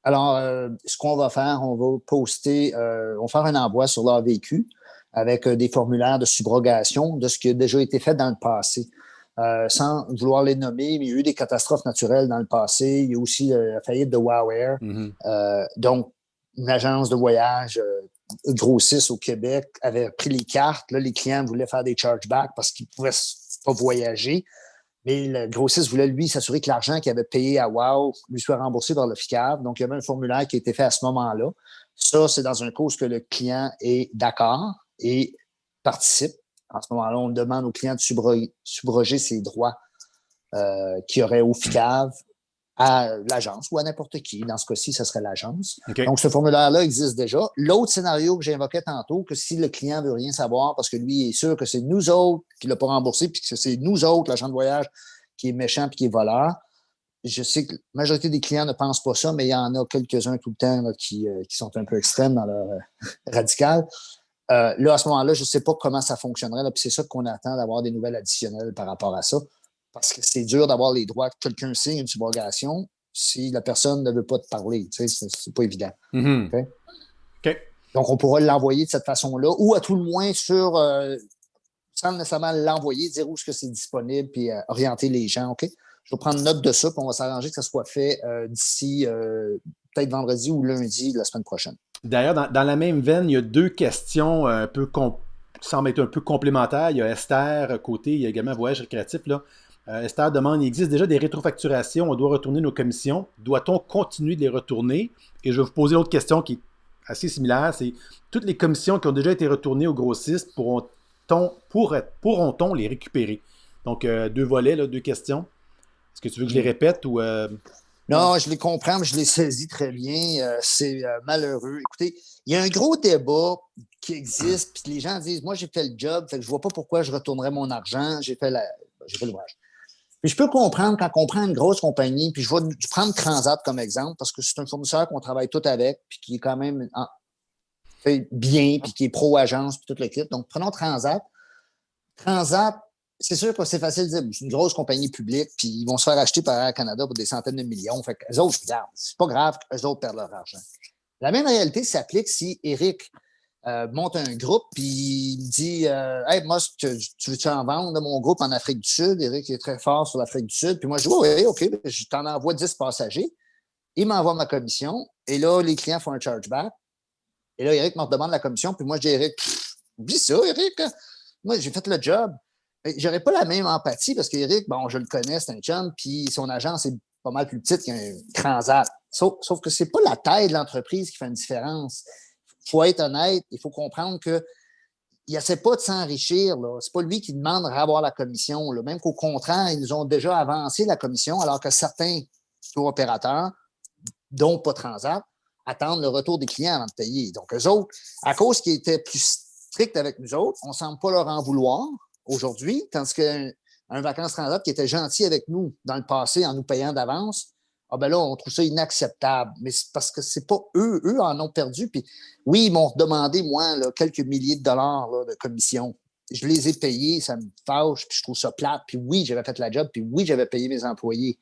S2: Alors, ce qu'on va faire, on va poster, on va faire un envoi sur l'AVQ avec des formulaires de subrogation de ce qui a déjà été fait dans le passé. Sans vouloir les nommer, mais il y a eu des catastrophes naturelles dans le passé. Il y a aussi la faillite de Wow Air. Donc, une agence de voyage grossiste au Québec avait pris les cartes. Là, les clients voulaient faire des chargebacks parce qu'ils ne pouvaient pas voyager. Mais le grossiste voulait, lui, s'assurer que l'argent qu'il avait payé à Wow lui soit remboursé par le FICAV. Donc, il y avait un formulaire qui a été fait à ce moment-là. Ça, c'est dans un cas où le client est d'accord et participe. En ce moment-là, on demande au client de subroger ses droits qu'il y aurait au FICAV à l'agence ou à n'importe qui. Dans ce cas-ci, ce serait l'agence.
S1: Okay.
S2: Donc, ce formulaire-là existe déjà. L'autre scénario que j'invoquais tantôt, que si le client ne veut rien savoir parce que lui est sûr que c'est nous autres qui ne l'a pas remboursé puis que c'est nous autres, l'agent de voyage, qui est méchant et qui est voleur, je sais que la majorité des clients ne pensent pas ça, mais il y en a quelques-uns tout le temps là, qui sont un peu extrêmes dans leur radical. Là, à ce moment-là, je ne sais pas comment ça fonctionnerait. Puis c'est ça qu'on attend d'avoir des nouvelles additionnelles par rapport à ça. Parce que c'est dur d'avoir les droits que quelqu'un signe une subrogation si la personne ne veut pas te parler. Tu sais, c'est pas évident. Okay?
S1: Okay.
S2: Donc, on pourra l'envoyer de cette façon-là, ou à tout le moins sans nécessairement l'envoyer, dire où est-ce que c'est disponible, puis orienter les gens. OK? Je vais prendre note de ça, puis on va s'arranger que ça soit fait d'ici peut-être vendredi ou lundi de la semaine prochaine.
S1: D'ailleurs, dans la même veine, il y a deux questions qui semblent être un peu complémentaires. Il y a Esther côté, il y a également Voyage récréatif. Là. Esther demande, il existe déjà des rétrofacturations, on doit retourner nos commissions. Doit-on continuer de les retourner? Et je vais vous poser l'autre question qui est assez similaire, c'est toutes les commissions qui ont déjà été retournées aux grossistes, pourront-on les récupérer? Donc, deux volets, là, deux questions. Est-ce que tu veux que je les répète ou...
S2: Non, je les comprends, mais je les saisis très bien. C'est malheureux. Écoutez, il y a un gros débat qui existe, puis les gens disent, moi, j'ai fait le job, fait que je vois pas pourquoi je retournerais mon argent, j'ai fait l'ouvrage. Puis je peux comprendre quand on prend une grosse compagnie, puis je vais prendre Transat comme exemple, parce que c'est un fournisseur qu'on travaille tout avec, puis qui est quand même fait bien, puis qui est pro-agence, puis tout le kit. Donc, prenons Transat. Transat, c'est sûr que c'est facile de dire, c'est une grosse compagnie publique, puis ils vont se faire acheter par Air Canada pour des centaines de millions. Fait qu'eux autres, regarde, c'est pas grave qu'eux autres perdent leur argent. La même réalité s'applique si Eric monte un groupe, puis il me dit hey, moi, tu veux-tu en vendre de mon groupe en Afrique du Sud? Eric est très fort sur l'Afrique du Sud. Puis moi, je dis oui, OK, je t'en envoie 10 passagers. Il m'envoie ma commission, et là, les clients font un chargeback. Et là, Eric me redemande la commission, puis moi, je dis Eric, oublie ça, Eric. Moi, j'ai fait le job. J'aurais pas la même empathie parce qu'Éric, bon, je le connais, c'est un chum, puis son agence est pas mal plus petite qu'un Transat. Sauf que c'est pas la taille de l'entreprise qui fait une différence. Il faut être honnête, il faut comprendre qu'il n'essaie pas de s'enrichir. C'est pas lui qui demande à avoir la commission. Là. Même qu'au contraire, ils nous ont déjà avancé la commission, alors que certains tour opérateurs, dont pas Transat, attendent le retour des clients avant de payer. Donc, eux autres, à cause qu'ils étaient plus stricts avec nous autres, on ne semble pas leur en vouloir aujourd'hui, tandis qu'un Vacances Transat qui était gentil avec nous dans le passé en nous payant d'avance, ah ben là, on trouve ça inacceptable. Mais c'est parce que c'est pas eux. Eux en ont perdu. Puis oui, ils m'ont demandé, moi, là, quelques milliers de dollars là, de commission. Je les ai payés, ça me fâche, puis je trouve ça plate. Puis oui, j'avais fait la job, puis oui, j'avais payé mes employés.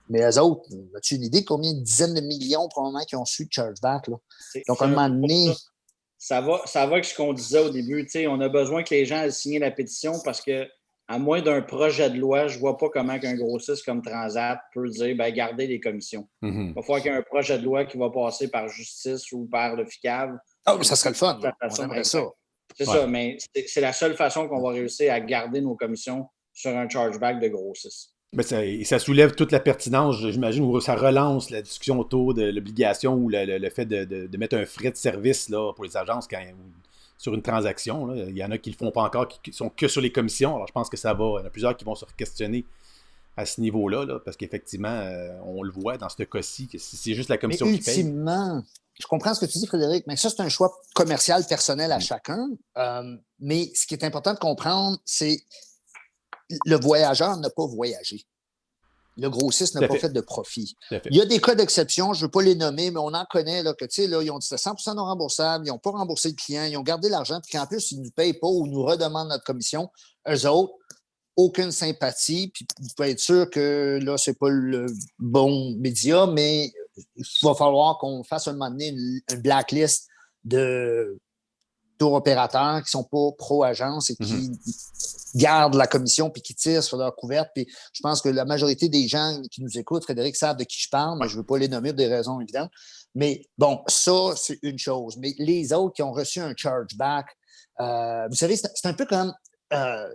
S2: Mais eux autres, as-tu une idée de combien de dizaines de millions probablement qui ont su de chargeback? Là? Donc, à un moment donné...
S3: Ça va avec ce qu'on disait au début. On a besoin que les gens aient signé la pétition parce que, à moins d'un projet de loi, je ne vois pas comment un grossiste comme Transat peut dire gardez les commissions. Il va falloir qu'il y ait un projet de loi qui va passer par justice ou par le FICAV.
S2: Ah, mais ça serait le fun. On aimerait ça.
S3: C'est ça, mais c'est la seule façon qu'on va réussir à garder nos commissions sur un chargeback de grossiste.
S1: Ben ça soulève toute la pertinence, j'imagine, où ça relance la discussion autour de l'obligation ou le fait de mettre un frais de service là, pour les agences sur une transaction. Là. Il y en a qui ne le font pas encore, qui sont que sur les commissions. Alors, je pense que ça va. Il y en a plusieurs qui vont se questionner à ce niveau-là, là, parce qu'effectivement, on le voit dans ce cas-ci, que c'est juste la commission qui paye.
S2: Ultimement, je comprends ce que tu dis, Frédéric, mais ça, c'est un choix commercial personnel à chacun. Mais ce qui est important de comprendre, c'est le voyageur n'a pas voyagé. le grossiste n'a
S1: Tout à
S2: pas
S1: fait.
S2: fait de profit.
S1: Tout à fait.
S2: Il y a des cas d'exception, je ne veux pas les nommer, mais on en connaît là, que, tu sais, là, ils ont dit que c'était 100% non remboursable, ils n'ont pas remboursé le client, ils ont gardé l'argent, puis qu'en plus, ils ne nous payent pas ou nous redemandent notre commission. Eux autres, aucune sympathie, puis vous pouvez être sûr que là, ce n'est pas le bon média, mais il va falloir qu'on fasse un moment donné une blacklist de tour opérateurs qui ne sont pas pro-agence et qui gardent la commission puis qui tirent sur leur couverte. Puis je pense que la majorité des gens qui nous écoutent, Frédéric, savent de qui je parle, mais je ne veux pas les nommer pour des raisons évidentes. Mais bon, ça, c'est une chose. Mais les autres qui ont reçu un chargeback, vous savez, c'est un peu comme un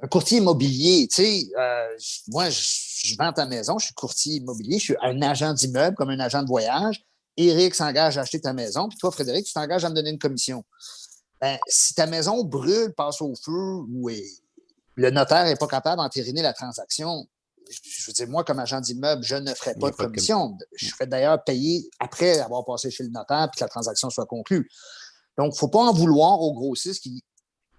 S2: courtier immobilier. Tu sais, moi, je vends ta maison, je suis courtier immobilier, je suis un agent d'immeuble comme un agent de voyage. Éric s'engage à acheter ta maison, puis toi, Frédéric, tu t'engages à me donner une commission. Ben, si ta maison brûle, passe au feu, ou le notaire n'est pas capable d'entériner la transaction, je veux dire, moi, comme agent d'immeuble, je ne ferai pas de commission. Je serais d'ailleurs payé après avoir passé chez le notaire et que la transaction soit conclue. Donc, il ne faut pas en vouloir aux grossistes qui,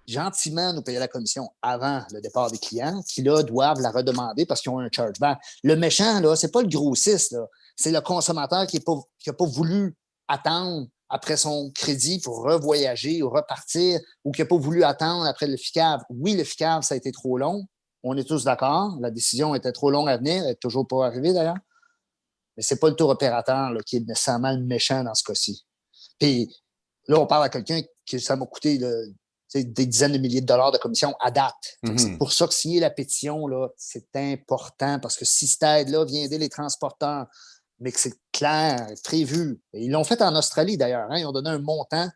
S2: gentiment, nous payaient la commission avant le départ des clients, qui, là, doivent la redemander parce qu'ils ont un chargeback. Le méchant, là, ce n'est pas le grossiste, là. C'est le consommateur qui n'a pas voulu attendre après son crédit pour revoyager ou repartir, ou qui n'a pas voulu attendre après le FICAV. Oui, le FICAV, ça a été trop long. On est tous d'accord. La décision était trop longue à venir. Elle n'est toujours pas arrivée, d'ailleurs. Mais ce n'est pas le tour opérateur là, qui est nécessairement le méchant dans ce cas-ci. Puis là, on parle à quelqu'un qui ça m'a coûté des dizaines de milliers de dollars de commission à date. C'est pour ça que signer la pétition, là, c'est important, parce que si cette aide-là vient aider les transporteurs, mais que c'est clair, prévu. Et ils l'ont fait en Australie, d'ailleurs. Hein? Ils ont donné un montant.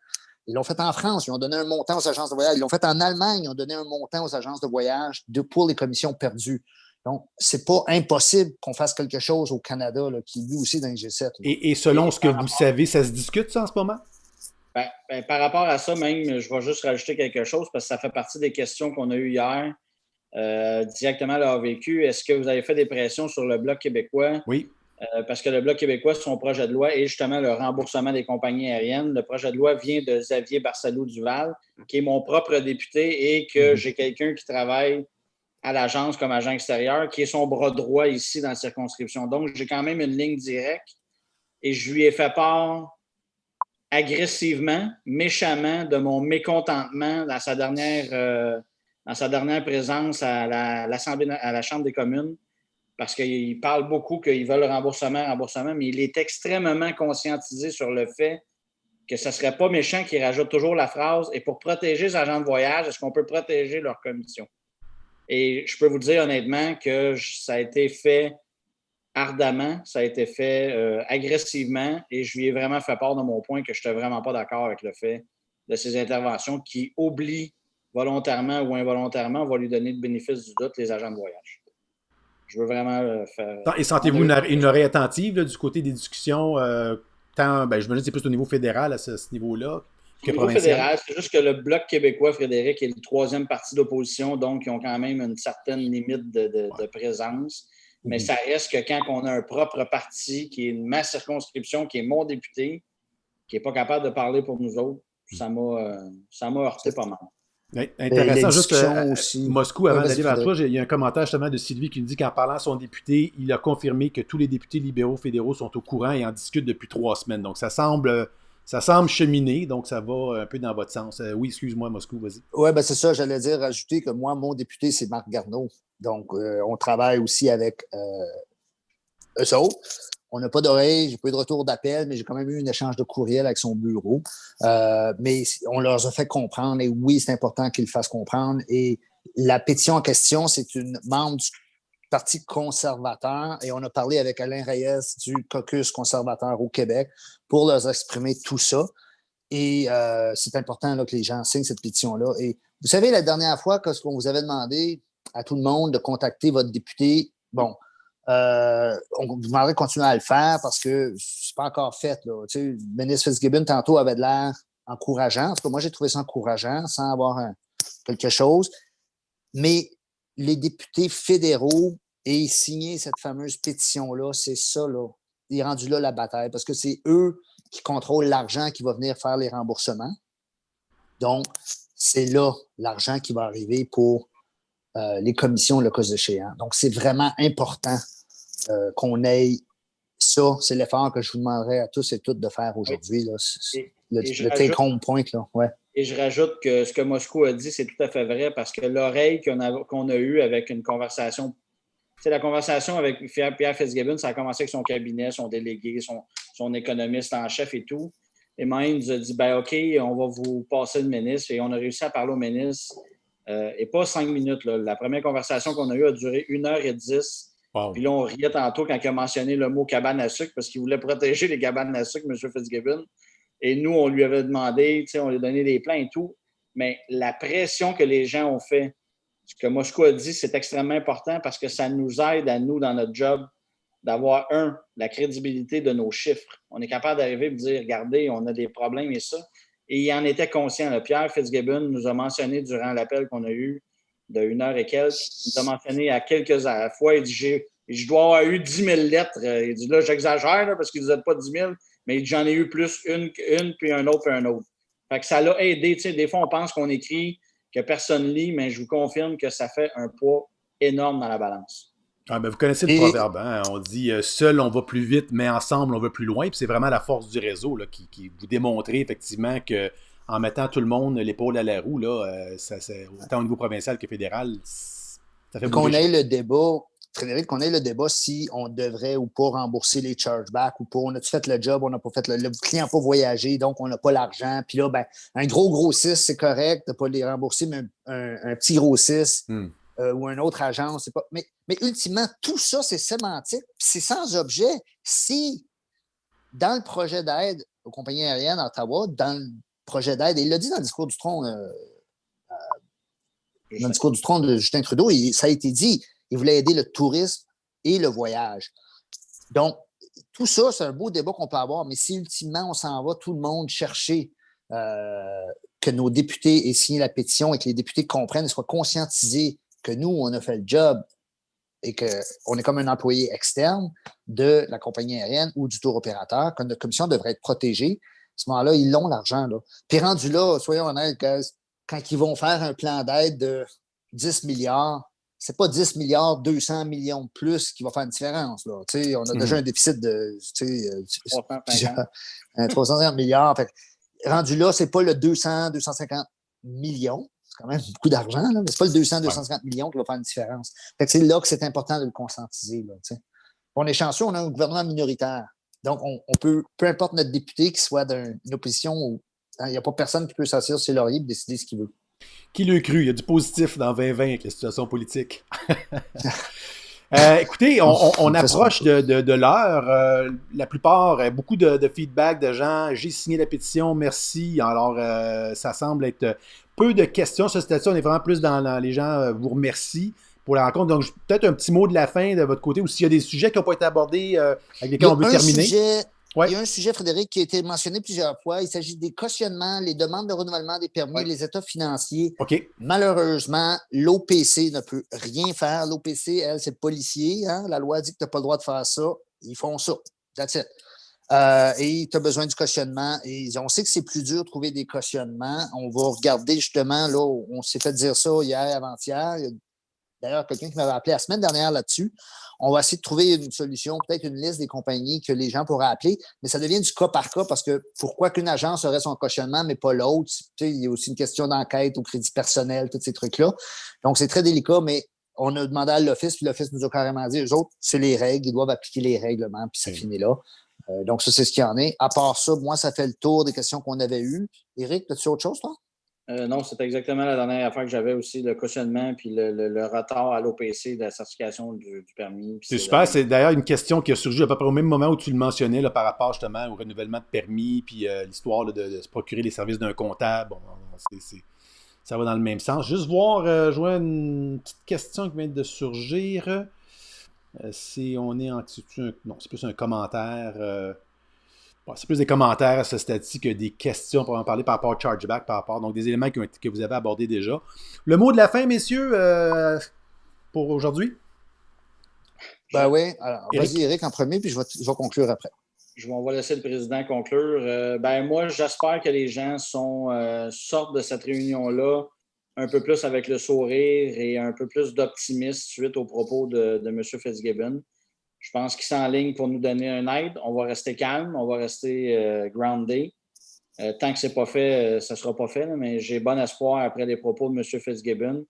S2: Ils l'ont fait en France. Ils ont donné un montant aux agences de voyage. Ils l'ont fait en Allemagne. Ils ont donné un montant aux agences de voyage pour les commissions perdues. Donc, c'est pas impossible qu'on fasse quelque chose au Canada, là, qui lui aussi dans le G7.
S1: Et selon ce que vous savez, ça se discute, ça, en ce moment?
S3: Ben, par rapport à ça, même, je vais juste rajouter quelque chose parce que ça fait partie des questions qu'on a eues hier directement à l'AVQ. Est-ce que vous avez fait des pressions sur le Bloc québécois?
S1: Oui.
S3: Parce que le Bloc québécois, son projet de loi est justement le remboursement des compagnies aériennes. Le projet de loi vient de Xavier Barsalou-Duval, qui est mon propre député et que j'ai quelqu'un qui travaille à l'agence comme agent extérieur, qui est son bras droit ici dans la circonscription. Donc, j'ai quand même une ligne directe et je lui ai fait part agressivement, méchamment de mon mécontentement dans sa dernière présence à la Chambre des communes. Parce qu'il parle beaucoup qu'ils veulent remboursement, mais il est extrêmement conscientisé sur le fait que ce ne serait pas méchant qu'il rajoute toujours la phrase « Et pour protéger les agents de voyage, est-ce qu'on peut protéger leur commission? » Et je peux vous dire honnêtement que ça a été fait ardemment, ça a été fait agressivement, et je lui ai vraiment fait part de mon point que je n'étais vraiment pas d'accord avec le fait de ces interventions qui oublient volontairement ou involontairement, on va lui donner le bénéfice du doute, les agents de voyage. Je veux vraiment faire...
S1: Et sentez-vous une oreille attentive là, du côté des discussions, tant, je me dis que c'est plus au niveau fédéral à ce niveau-là que
S3: au niveau
S1: provincial?
S3: fédéral, c'est juste que le Bloc québécois, Frédéric, est le troisième parti d'opposition, donc ils ont quand même une certaine limite de présence. Mais ça reste que quand on a un propre parti, qui est ma circonscription, qui est mon député, qui n'est pas capable de parler pour nous autres, ça m'a heurté pas mal.
S1: Oui, intéressant. Juste
S2: aussi.
S1: Moscou, avant d'aller vers toi, il y a un commentaire justement de Sylvie qui nous dit qu'en parlant à son député, il a confirmé que tous les députés libéraux fédéraux sont au courant et en discutent depuis 3 semaines. Donc, ça semble cheminer, donc ça va un peu dans votre sens. Oui, excuse-moi, Moscou, vas-y.
S2: Oui, ben c'est ça, j'allais dire, rajouter que moi, mon député, c'est Marc Garneau. Donc, on travaille aussi avec eux autres. On n'a pas d'oreille, j'ai pas eu de retour d'appel, mais j'ai quand même eu un échange de courriel avec son bureau. Mais on leur a fait comprendre, et oui, c'est important qu'ils le fassent comprendre. Et la pétition en question, c'est une membre du Parti conservateur, et on a parlé avec Alain Reyes du caucus conservateur au Québec pour leur exprimer tout ça. Et c'est important là, que les gens signent cette pétition-là. Et vous savez, la dernière fois, quand on vous avait demandé à tout le monde de contacter votre député, bon, on vous demanderait de continuer à le faire parce que c'est pas encore fait. Là. Tu sais, le ministre Fitzgibbon, tantôt, avait de l'air encourageant. En tout cas, moi, j'ai trouvé ça encourageant sans avoir quelque chose. Mais les députés fédéraux aient signé cette fameuse pétition-là, c'est ça, là. Il est rendu là la bataille parce que c'est eux qui contrôlent l'argent qui va venir faire les remboursements. Donc, c'est là l'argent qui va arriver pour les commissions, le cas échéant. Donc, c'est vraiment important qu'on ait ça. C'est l'effort que je vous demanderais à tous et toutes de faire aujourd'hui. Là. Le take-home point. Là. Ouais.
S3: Et je rajoute que ce que Moscou a dit, c'est tout à fait vrai parce que l'oreille qu'on a eue avec une conversation, la conversation avec Pierre Fitzgibbon, ça a commencé avec son cabinet, son délégué, son économiste en chef et tout. Et Maïn nous a dit, OK, on va vous passer le ministre. Et on a réussi à parler au ministre, et pas 5 minutes. Là. La première conversation qu'on a eue a duré 1h10. Wow. Puis là, on riait tantôt quand il a mentionné le mot cabane à sucre parce qu'il voulait protéger les cabanes à sucre, M. Fitzgibbon. Et nous, on lui avait demandé, on lui a donné des plans et tout. Mais la pression que les gens ont fait, ce que Moscou a dit, c'est extrêmement important parce que ça nous aide à nous, dans notre job, d'avoir, la crédibilité de nos chiffres. On est capable d'arriver et de dire, regardez, on a des problèmes et ça. Et il en était conscient. Là. Pierre Fitzgibbon nous a mentionné durant l'appel qu'on a eu de 1 heure et quelques, il nous a mentionné à quelques fois, il dit, je dois avoir eu 10 000 lettres. Il dit, là, j'exagère là, parce qu'il ne vous êtes pas 10 000, mais j'en ai eu plus une, puis un autre, puis un autre. Fait que ça l'a aidé. Des fois, on pense qu'on écrit, que personne lit, mais je vous confirme que ça fait un poids énorme dans la balance.
S1: Ah, ben vous connaissez le proverbe, hein? On dit seul on va plus vite, mais ensemble on va plus loin. Puis c'est vraiment la force du réseau là, qui vous démontrez effectivement que en mettant tout le monde l'épaule à la roue, là, autant au niveau provincial que fédéral, ça fait
S2: qu'on ait le débat, Frédéric, qu'on ait le débat si on devrait ou pas rembourser les chargebacks ou pas. On a-tu fait le job, on n'a pas fait le client n'a pas voyagé, donc on n'a pas l'argent. Puis là, un gros 6, c'est correct de ne pas les rembourser, mais un petit gros 6 ou une autre agence, c'est pas. Mais ultimement, tout ça, c'est sémantique, puis c'est sans objet. Si dans le projet d'aide aux compagnies aériennes à Ottawa, dans le projet d'aide, et il l'a dit dans le discours du trône, de Justin Trudeau, ça a été dit, il voulait aider le tourisme et le voyage. Donc, tout ça, c'est un beau débat qu'on peut avoir, mais si ultimement, on s'en va, tout le monde chercher que nos députés aient signé la pétition et que les députés comprennent et soient conscientisés que nous, on a fait le job et qu'on est comme un employé externe de la compagnie aérienne ou du tour opérateur, que notre commission devrait être protégée, à ce moment-là, ils l'ont, l'argent. Là. Puis rendu là, soyons honnêtes, quand ils vont faire un plan d'aide de 10 milliards, c'est pas 10 milliards, 200 millions de plus qui va faire une différence. Là. On a déjà un déficit de 350 milliards. Fait, rendu là, c'est pas le 200, 250 millions. C'est quand même beaucoup d'argent, là, mais c'est pas le 200, 250 millions qui va faire une différence. Fait que c'est là que c'est important de le conscientiser. Là, on est chanceux, on a un gouvernement minoritaire. Donc, on peut, peu importe notre député, qu'il soit d'une opposition ou il n'y a pas personne qui peut s'asseoir sur ses lauriers et décider ce qu'il veut.
S1: Qui l'a cru? Il y a du positif dans 2020 avec la situation politique. Écoutez, on approche de l'heure. La plupart, beaucoup de feedback de gens. J'ai signé la pétition, merci. Alors, ça semble être peu de questions. Sur cette on est vraiment plus dans les gens vous remercient pour la rencontre. Donc, peut-être un petit mot de la fin de votre côté ou s'il y a des sujets qui n'ont pas été abordés avec lesquels on veut terminer.
S2: Il y a un sujet, Frédéric, qui a été mentionné plusieurs fois. Il s'agit des cautionnements, les demandes de renouvellement des permis, les états financiers. Malheureusement, l'OPC ne peut rien faire. L'OPC, elle, c'est le policier. Hein? La loi dit que tu n'as pas le droit de faire ça. Ils font ça. That's it. Et tu as besoin du cautionnement. Et on sait que c'est plus dur de trouver des cautionnements. On va regarder justement, là, on s'est fait dire ça hier, avant-hier. Il y a d'ailleurs quelqu'un qui m'avait appelé la semaine dernière là-dessus. On va essayer de trouver une solution, peut-être une liste des compagnies que les gens pourraient appeler, mais ça devient du cas par cas parce que pourquoi qu'une agence aurait son cautionnement, mais pas l'autre? Il y a aussi une question d'enquête au crédit personnel, tous ces trucs-là. Donc, c'est très délicat, mais on a demandé à l'Office, puis l'Office nous a carrément dit, eux autres, c'est les règles, ils doivent appliquer les règlements, puis ça finit là. Donc, ça, c'est ce qu'il y en est. À part ça, moi, ça fait le tour des questions qu'on avait eues. Éric, as-tu autre chose, toi?
S3: Non, c'était exactement la dernière affaire que j'avais aussi, le cautionnement puis le retard à l'OPC de la certification du permis.
S1: C'est super. C'est d'ailleurs une question qui a surgi à peu près au même moment où tu le mentionnais là, par rapport justement au renouvellement de permis puis l'histoire là, de se procurer les services d'un comptable. Bon, ça va dans le même sens. Juste voir, je vois une petite question qui vient de surgir. Si on est en... Non, c'est plus un commentaire... c'est plus des commentaires à ce stade-ci que des questions pour en parler par rapport au chargeback, donc des éléments que vous avez abordés déjà. Le mot de la fin, messieurs, pour aujourd'hui?
S2: Ben oui. Alors, vas-y, Éric, en premier, puis je vais conclure après.
S3: On va laisser le président conclure. Moi, j'espère que les gens sortent de cette réunion-là un peu plus avec le sourire et un peu plus d'optimisme suite aux propos de M. Fitzgibbon. Je pense qu'ils s'enlignent pour nous donner un aide. On va rester calme, on va rester groundé. Tant que ce n'est pas fait, ça ne sera pas fait, là, mais j'ai bon espoir après les propos de M. Fitzgibbon.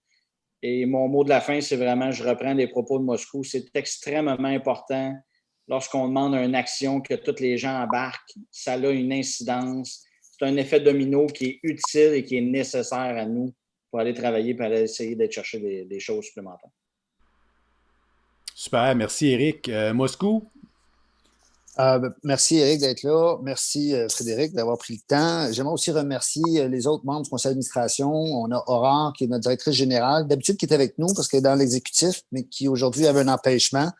S3: Et mon mot de la fin, c'est vraiment, je reprends les propos de Moscou. C'est extrêmement important lorsqu'on demande une action que tous les gens embarquent. Ça a une incidence. C'est un effet domino qui est utile et qui est nécessaire à nous pour aller travailler et aller essayer d'aller chercher des choses supplémentaires.
S1: Super, merci Éric. Moscou?
S2: Merci Éric d'être là. Merci Frédéric d'avoir pris le temps. J'aimerais aussi remercier les autres membres du conseil d'administration. On a Aurore, qui est notre directrice générale, d'habitude qui est avec nous parce qu'elle est dans l'exécutif, mais qui aujourd'hui avait un empêchement.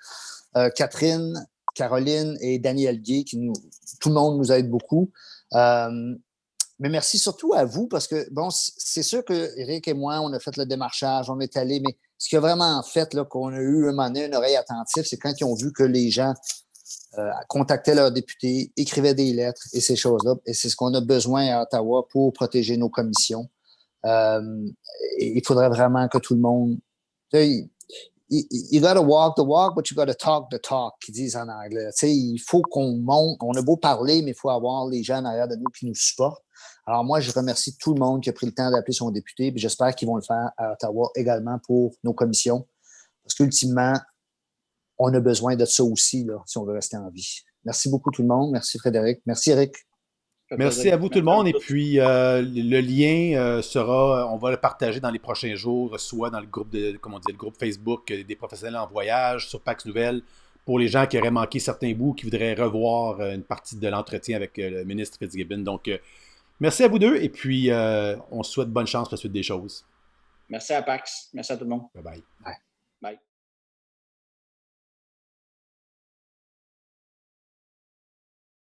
S2: Catherine, Caroline et Daniel Guy, tout le monde nous aide beaucoup. Mais merci surtout à vous parce que, bon, c'est sûr que Éric et moi, on a fait le démarchage, on est allé, mais ce qui a vraiment fait là, qu'on a eu un moment donné une oreille attentive, c'est quand ils ont vu que les gens contactaient leurs députés, écrivaient des lettres et ces choses-là. Et c'est ce qu'on a besoin à Ottawa pour protéger nos commissions. Il faudrait vraiment que tout le monde... You gotta walk the walk, but you gotta talk the talk, qu'ils disent en anglais. Tu sais, il faut qu'on monte. On a beau parler, mais il faut avoir les gens en arrière de nous qui nous supportent. Alors moi, je remercie tout le monde qui a pris le temps d'appeler son député, puis j'espère qu'ils vont le faire à Ottawa également pour nos commissions. Parce qu'ultimement, on a besoin de ça aussi, là, si on veut rester en vie. Merci beaucoup tout le monde. Merci Frédéric. Merci Eric.
S1: Merci à vous tout le monde. Et puis, le lien on va le partager dans les prochains jours, soit dans le groupe le groupe Facebook des professionnels en voyage, sur Pax Nouvelle, pour les gens qui auraient manqué certains bouts, qui voudraient revoir une partie de l'entretien avec le ministre Fitzgibbon. Donc, merci à vous deux. Et puis, on souhaite bonne chance pour la suite des choses.
S3: Merci à Pax. Merci à tout le monde.
S1: Bye bye.
S2: Bye.
S3: Bye.